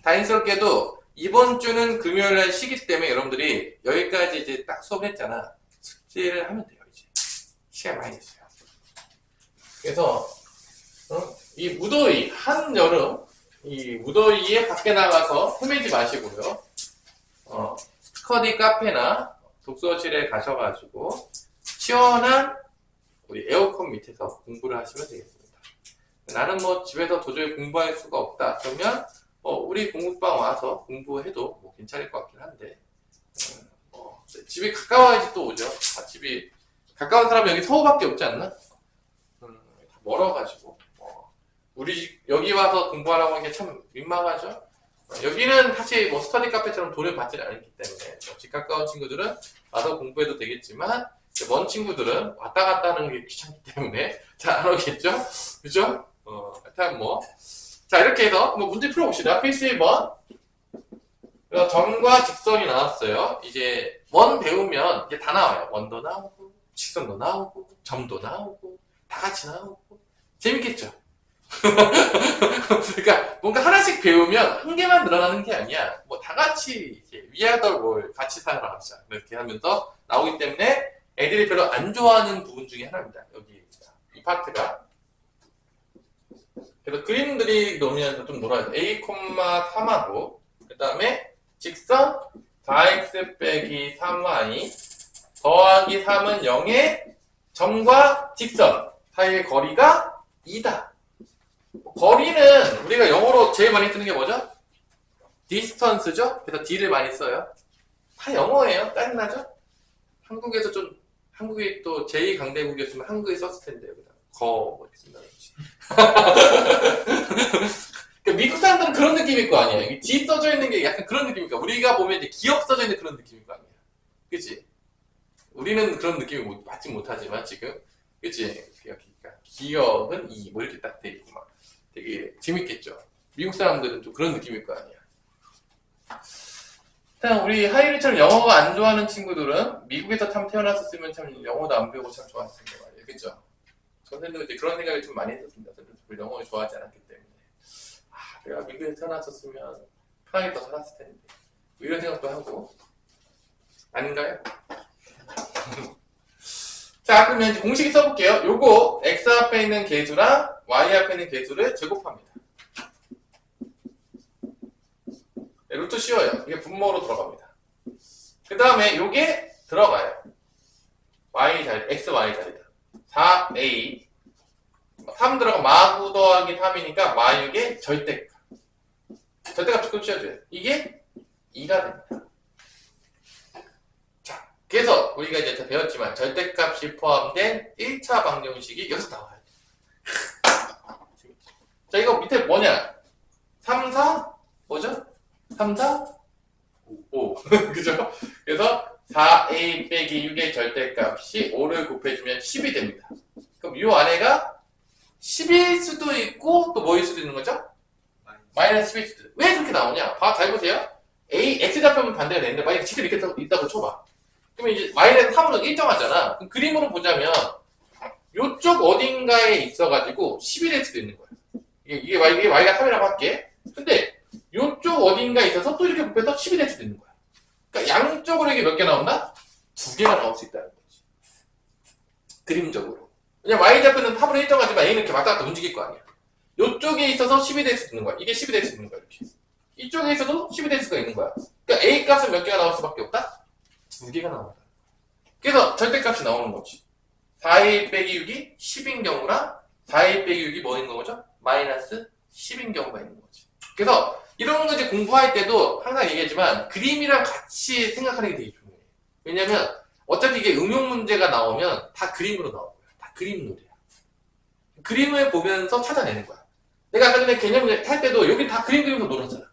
다행스럽게도 이번 주는 금요일날 쉬기 때문에 여러분들이 여기까지 이제 딱 수업했잖아. 숙제를 하면 돼요, 이제. 시간 많이 됐어요. 그래서, 이 무더위, 한여름, 이 무더위에 밖에 나가서 헤매지 마시고요. 스터디 카페나 독서실에 가셔가지고, 시원한 우리 에어컨 밑에서 공부를 하시면 되겠습니다. 나는 뭐 집에서 도저히 공부할 수가 없다. 그러면 우리 공부방 와서 공부해도 뭐 괜찮을 것 같긴 한데 집이 가까워야지 또 오죠. 집이 가까운 사람이 여기 서울밖에 없지 않나? 다 멀어가지고 우리 여기 와서 공부하라고 하는 게 참 민망하죠. 여기는 사실 뭐 스터디 카페처럼 돈을 받지 않기 때문에 집 가까운 친구들은 와서 공부해도 되겠지만 먼 친구들은 왔다 갔다 하는 게 귀찮기 때문에 잘 안 오겠죠? 그죠? 하여튼 자, 이렇게 해서 문제 풀어봅시다. 필수 1번. 점과 직선이 나왔어요. 이제 원 배우면 이제 다 나와요. 원도 나오고, 직선도 나오고, 점도 나오고, 다 같이 나오고. 재밌겠죠? 그러니까 뭔가 하나씩 배우면 한 개만 늘어나는 게 아니야. 다 같이 이제 위아더 뭘 같이 살아가자. 이렇게 하면서 나오기 때문에 애들이 별로 안 좋아하는 부분 중에 하나입니다. 여기 이 파트가. 그래서 그림들이 놓으면서 좀 놀아야 돼. A, 3하고 그 다음에 직선 4x 빼기 3y 더하기 3은 0에 점과 직선 사이의 거리가 2다. 거리는 우리가 영어로 제일 많이 쓰는 게 뭐죠? distance죠? 그래서 D를 많이 써요. 다 영어예요. 짜증나죠? 한국이 또 제2강대국이었으면 한국에 썼을 텐데요. 이렇게 쓴다든지. 그러니까 미국 사람들은 그런 느낌일 거 아니에요. D 써져 있는 게 약간 그런 느낌일까. 우리가 보면 이제 기억 써져 있는 그런 느낌일 거 아니에요. 그치? 우리는 그런 느낌을 받지 못하지만 지금. 그치? 그러니까 기억은 뭐 이렇게 딱 돼 있고 막 되게 재밌겠죠. 미국 사람들은 좀 그런 느낌일 거 아니야. 일단 우리 하이리처럼 영어가 안 좋아하는 친구들은 미국에서 참 태어났었으면 참 영어도 안 배우고 참 좋았을 텐데 말이에요. 그죠? 저는 이제 그런 생각을 좀 많이 했었습니다. 저는 별로 영어를 좋아하지 않았기 때문에. 내가 미국에서 태어났었으면 편하게 더 살았을 텐데. 뭐 이런 생각도 하고. 아닌가요? 자, 그러면 이제 공식이 써볼게요. 요거 x 앞에 있는 개수랑 y 앞에 있는 개수를 제곱합니다. 네, 루트 씌워요. 이게 분모로 들어갑니다. 그 다음에 요게 들어가요. x, y 자리다. 4a 3 들어가 마구 더하기 3이니까 마육의 절대값. 절대값 조금 씌워줘요. 이게 2가 됩니다. 자, 그래서 우리가 이제 배웠지만 절대값이 포함된 1차 방정식이 여기서 나와요. 자, 이거 밑에 뭐냐? 3, 4 뭐죠? 3, 4 5 그죠? 그래서 4a 빼기 6의 절대값이 5를 곱해주면 10이 됩니다. 그럼 이 아래가 10일 수도 있고 또 뭐일 수도 있는 거죠? 마이너스 10일 수도. 왜 그렇게 나오냐? 잘 보세요. x좌표면 반대가 되는데 만약에 지금 이렇게 있다고 쳐봐. 그러면 이제 마이너스 3으로 일정하잖아. 그럼 그림으로 보자면 요쪽 어딘가에 있어가지고 10이 될 수도 있는 거야. 이게 y가 3이라고 할게. 근데 요쪽 어딘가에 있어서 또 이렇게 곱해서 10이 될 수도 있는 거야. 그러니까 양쪽으로 이게 몇 개 나온다? 2개가 나올 수 있다는 거지. 그림적으로. 왜냐면 y좌표는 탑으로 일정하지만 a는 이렇게 왔다 갔다 움직일 거 아니야. 요쪽에 있어서 10이 될 수 있는 거야. 이게 10이 될 수 있는 거야. 이렇게. 이쪽에 있어도 10이 될 수가 있는 거야. 그러니까 a 값은 몇 개가 나올 수밖에 없다? 2개가 나온다. 그래서 절대값이 나오는 거지. 4a 빼기 6이 10인 경우랑 4a 빼기 6이 뭐인 거죠? 마이너스 10인 경우가 있는 거지. 그래서 이런 거 이제 공부할 때도 항상 얘기하지만 그림이랑 같이 생각하는 게 되게 중요해. 왜냐면 어차피 이게 응용 문제가 나오면 다 그림으로 나올 거야. 다 그림놀이야. 그림을 보면서 찾아내는 거야. 내가 아까 전에 개념 할 때도 여기 다 그림 그리면서 놀았잖아.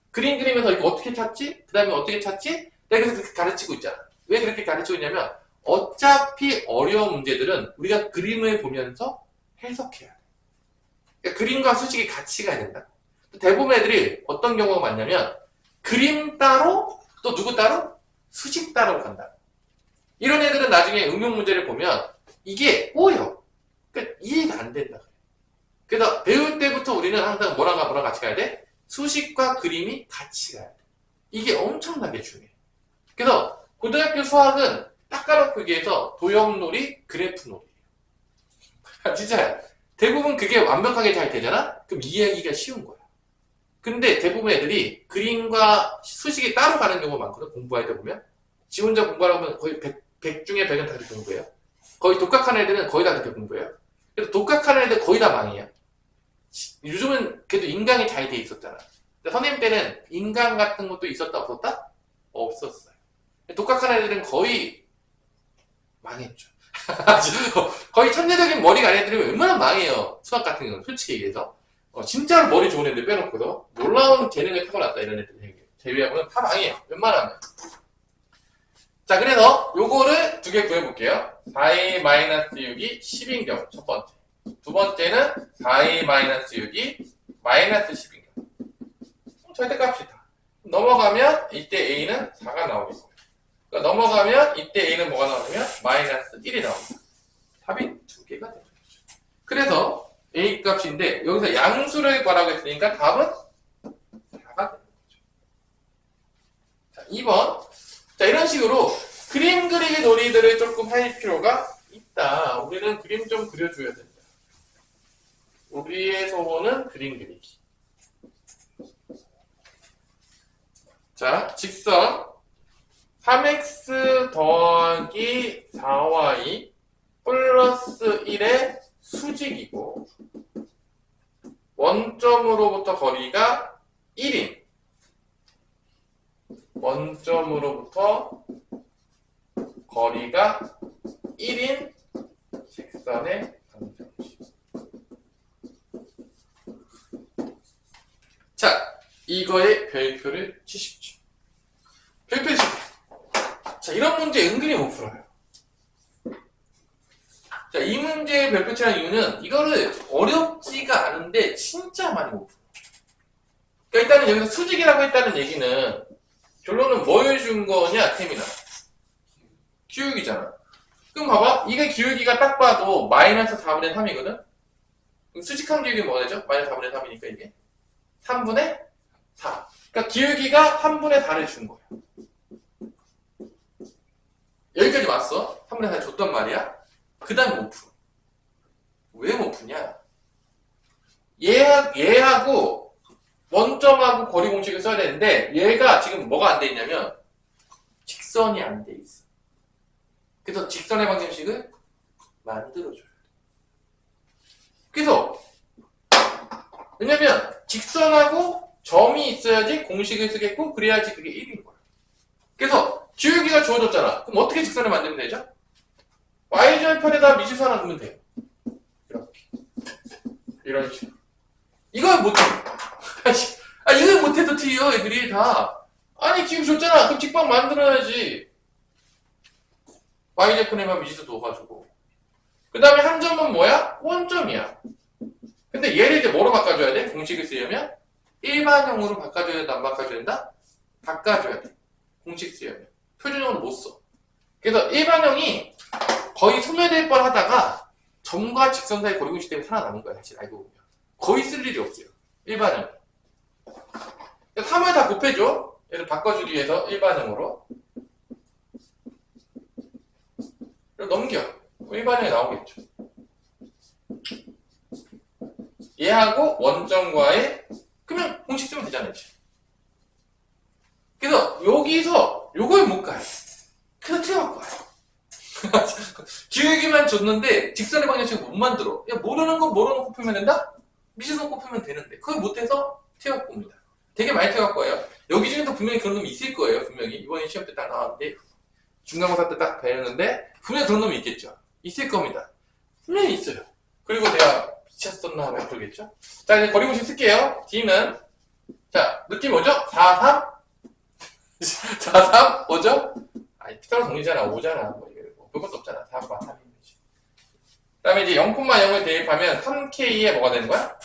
그림 그리면서 이거 어떻게 찾지? 그 다음에 어떻게 찾지? 내가 그래서 그렇게 가르치고 있잖아. 왜 그렇게 가르치고 있냐면 어차피 어려운 문제들은 우리가 그림을 보면서 해석해야 돼. 그러니까 그림과 수식이 같이 가야 된다. 대부분 애들이 어떤 경우가 많냐면 그림 따로 또 누구 따로? 수식 따로 간다. 이런 애들은 나중에 응용 문제를 보면 이게 꼬여. 그러니까 이해가 안 된다. 그래서 배울 때부터 우리는 항상 뭐랑 같이 가야 돼? 수식과 그림이 같이 가야 돼. 이게 엄청나게 중요해. 그래서 고등학교 수학은 닦아놓고 얘기해서 도형놀이, 그래프놀이에요. 진짜 대부분 그게 완벽하게 잘 되잖아? 그럼 이해하기가 쉬운 거야. 근데 대부분 애들이 그림과 수식이 따로 가는 경우가 많거든, 공부할 때 보면. 지 혼자 공부하라고 하면 거의 100 중에 100은 다 그렇게 공부해요. 거의 독학하는 애들은 거의 다 그렇게 공부해요. 그래서 독학하는 애들 거의 다 망해요. 요즘은 그래도 인강이 잘 돼 있었잖아. 근데 선생님 때는 인강 같은 것도 있었다, 없었다? 없었어요. 독학하는 애들은 거의 망했죠. 거의 천재적인 머리가 아닌 애들이 웬만하면 망해요. 수학 같은 경우는 솔직히 얘기해서. 진짜로 머리 좋은 애들 빼놓고서 놀라운 재능을 타고났다 이런 애들 제외하고는 다 망해요. 웬만하면. 자, 그래서 요거를 두 개 구해볼게요. 4a-6이 10인 경우 첫 번째. 두 번째는 4a-6이 마이너스 10인 경우. 절대값이다. 넘어가면 이때 a는 4가 나오겠고요. 그러니까 넘어가면 이때 a는 뭐가 나오냐면 마이너스 1이 나옵니다. 답이 두 개가 되는 거죠. 그래서 a 값인데 여기서 양수를 구하라고 했으니까 답은 4가 되는 거죠. 자, 2번. 자, 이런 식으로 그림 그리기 놀이들을 조금 할 필요가 있다. 우리는 그림 좀 그려줘야 된다. 우리의 소원은 그림 그리기. 자, 직선 3x 더하기 4y 플러스 1의 수직이고 원점으로부터 거리가 1인 원점으로부터 거리가 1인 직선의 방정식. 자, 이거의 별표를 치십시오. 별표 치십시오. 자, 이런 문제 은근히 못 풀어요. 자, 이 문제의 별표 치라는 이유는 이거를 어렵지가 않은데 진짜 많이 못 풀어요. 그러니까 일단은 여기서 수직이라고 했다는 얘기는 결론은 뭘 준 거냐, 태민아? 기울기잖아. 그럼 봐봐. 이게 기울기가 딱 봐도 마이너스 4분의 3이거든? 그럼 수직한 기울기는 뭐가 되죠? 마이너스 4분의 3이니까 이게 3분의 4. 그러니까 기울기가 3분의 4를 준 거야. 여기까지 왔어. 3분의 4 줬단 말이야. 그 다음에 못 풀어. 왜 못 푸냐? 얘하고 원점하고 거리 공식을 써야 되는데 얘가 지금 뭐가 안 돼 있냐면 직선이 안 돼 있어. 그래서 직선의 방정식을 만들어줘야 돼. 그래서 왜냐면 직선하고 점이 있어야지 공식을 쓰겠고 그래야지 그게 1인 거야. 그래서 기울기가 주어졌잖아. 그럼 어떻게 직선을 만들면 되죠? y절편에다 미지수 하나 넣으면 돼요. 이렇게. 이런 식으로. 이걸 못해. 이걸 못해도 틀려, 애들이 다. 아니, 기울기 줬잖아. 그럼 직방 만들어야지. y절편에만 미지수 넣어가지고. 그 다음에 한 점은 뭐야? 원점이야. 근데 얘를 이제 뭐로 바꿔줘야 돼? 공식을 쓰려면? 일반형으로 바꿔줘야 된다, 안 바꿔줘야 된다? 바꿔줘야 돼. 공식 쓰려면. 표준형으로 못 써. 그래서 일반형이 거의 소멸될 뻔 하다가 점과 직선 사이 거리공식 때문에 살아남은 거야, 사실 알고 보면. 거의 쓸 일이 없어요. 일반형. 3을 다 곱해줘. 얘를 바꿔주기 위해서 일반형으로. 넘겨. 일반형이 나오겠죠. 얘하고 원점과의 그러면 공식 쓰면 되잖아요. 그래서 여기서 요걸 못 가요. 그래서 틀어갖고 와요. 기울기만 줬는데 직선의 방정식을 못 만들어. 야, 모르는 건 모르는 거 풀면 된다? 미지수 놓고 풀면 되는데 그걸 못해서 튀어갖고 옵니다. 되게 많이 튀어갖고 와요. 여기 중에도 분명히 그런 놈이 있을 거예요. 분명히 이번에 시험 때 딱 나왔는데 중간고사 때 딱 배웠는데 분명히 그런 놈이 있겠죠. 있을 겁니다. 분명히 있어요. 그리고 내가 미쳤었나 하면 그러겠죠. 자, 이제 거리공식 쓸게요. D는 자, 느낌 뭐죠? 4, 3? 4, 3? 뭐죠? 아니, 피타고라스 정리잖아. 5잖아. 뭐, 이게 뭐, 그것도 없잖아. 4, 3이지. 그 다음에 이제 0,0을 대입하면 3K에 뭐가 되는 거야?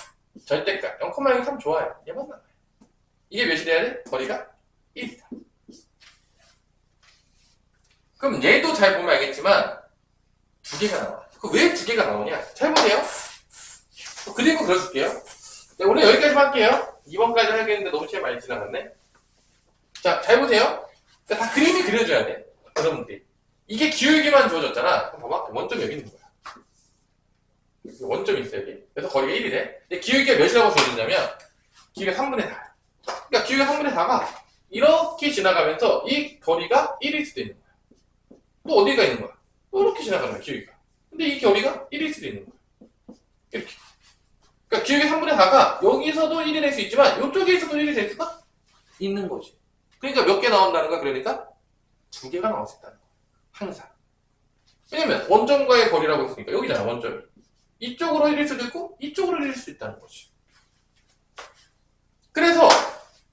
절대값. 0,0이 참 좋아요. 얘만 나와요. 이게 몇이 돼야 돼? 거리가 1이다. 그럼 얘도 잘 보면 알겠지만 두 개가 나와. 왜 두 개가 나오냐? 잘 보세요. 그리고 그려줄게요. 네, 오늘 여기까지만 할게요. 2번까지 하겠는데 너무 시간 많이 지나갔네. 자, 잘 보세요. 다 그림이 그려줘야 돼. 여러분들이. 이게 기울기만 주어졌잖아. 그럼 봐봐. 원점이 여기 있는 거야. 원점이 있어, 여기. 그래서 거리가 1이래. 근데 기울기가 몇이라고 주어졌냐면, 기울기가 3분의 4. 그러니까 기울기가 3분의 4가 이렇게 지나가면서 이 거리가 1일 수도 있는 거야. 또 어디가 있는 거야? 또 이렇게 지나가는 거야, 기울기가. 근데 이 거리가 1일 수도 있는 거야. 이렇게. 그러니까 기울기 3분의 4가 여기서도 1이 될 수 있지만 이쪽에서도 1이 될 수가 있는 거지. 그러니까 몇 개 나온다는 거야? 그러니까 두 개가 나올 수 있다는 거야. 항상. 왜냐면 원점과의 거리라고 했으니까 여기잖아, 원점이. 이쪽으로 1일 수도 있고 이쪽으로 1일 수도 있다는 거지. 그래서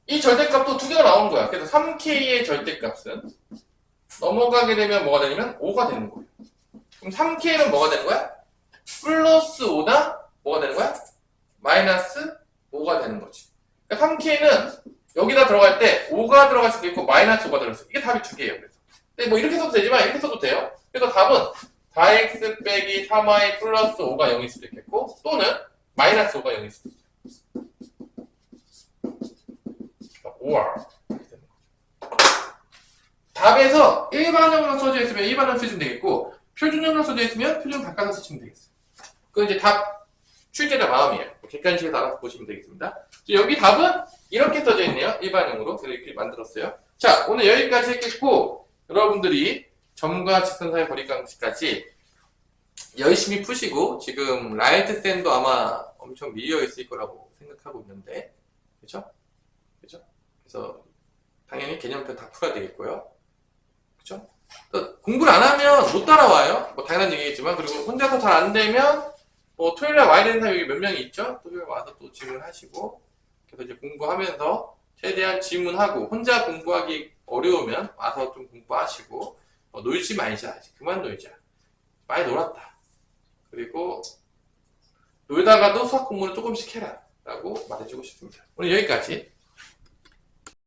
이 절대값도 두 개가 나오는 거야. 그래서 3K의 절대값은 넘어가게 되면 뭐가 되냐면 5가 되는 거예요. 그럼 3K는 뭐가 되는 거야? 플러스 5나 뭐가 되는 거야? 마이너스 5가 되는 거지. 그러니까 3K는 여기다 들어갈 때 5가 들어갈 수도 있고 마이너스 5가 들어갈 수도 있고 이게 답이 두 개예요. 그래서. 근데 뭐 이렇게 써도 되지만 이렇게 써도 돼요. 그래서 답은 4x 빼기 3y 플러스 5가 0일 수도 있겠고 또는 마이너스 5가 0일 수도 있어요. 5r 답에서 일반형으로 써져 있으면 일반형 쓰시면 되겠고 표준형으로 써져 있으면 표준 바꿔서 쓰시면 되겠어요. 그건 이제 답 출제자 마음이에요. 객관식에서 알아서 보시면 되겠습니다. 여기 답은 이렇게 써져 있네요. 일반형으로. 그래서 이렇게 만들었어요. 자, 오늘 여기까지 했겠고 여러분들이 점과 직선 사이 거리관계까지 열심히 푸시고 지금 라이트 샌도 아마 엄청 밀려 있을 거라고 생각하고 있는데 그렇죠? 그래서 당연히 개념표 다 풀어야 되겠고요. 그렇죠? 공부를 안 하면 못 따라와요. 뭐 당연한 얘기겠지만 그리고 혼자서 잘 안 되면 뭐 토요일에 와야 되는 사람이 몇 명이 있죠? 토요일에 와서 또 질문하시고 그래서 이제 공부하면서 최대한 질문하고 혼자 공부하기 어려우면 와서 좀 공부하시고 놀지 말자. 그만 놀자. 많이 놀았다. 그리고 놀다가도 수학 공부는 조금씩 해라 라고 말해주고 싶습니다. 오늘 여기까지.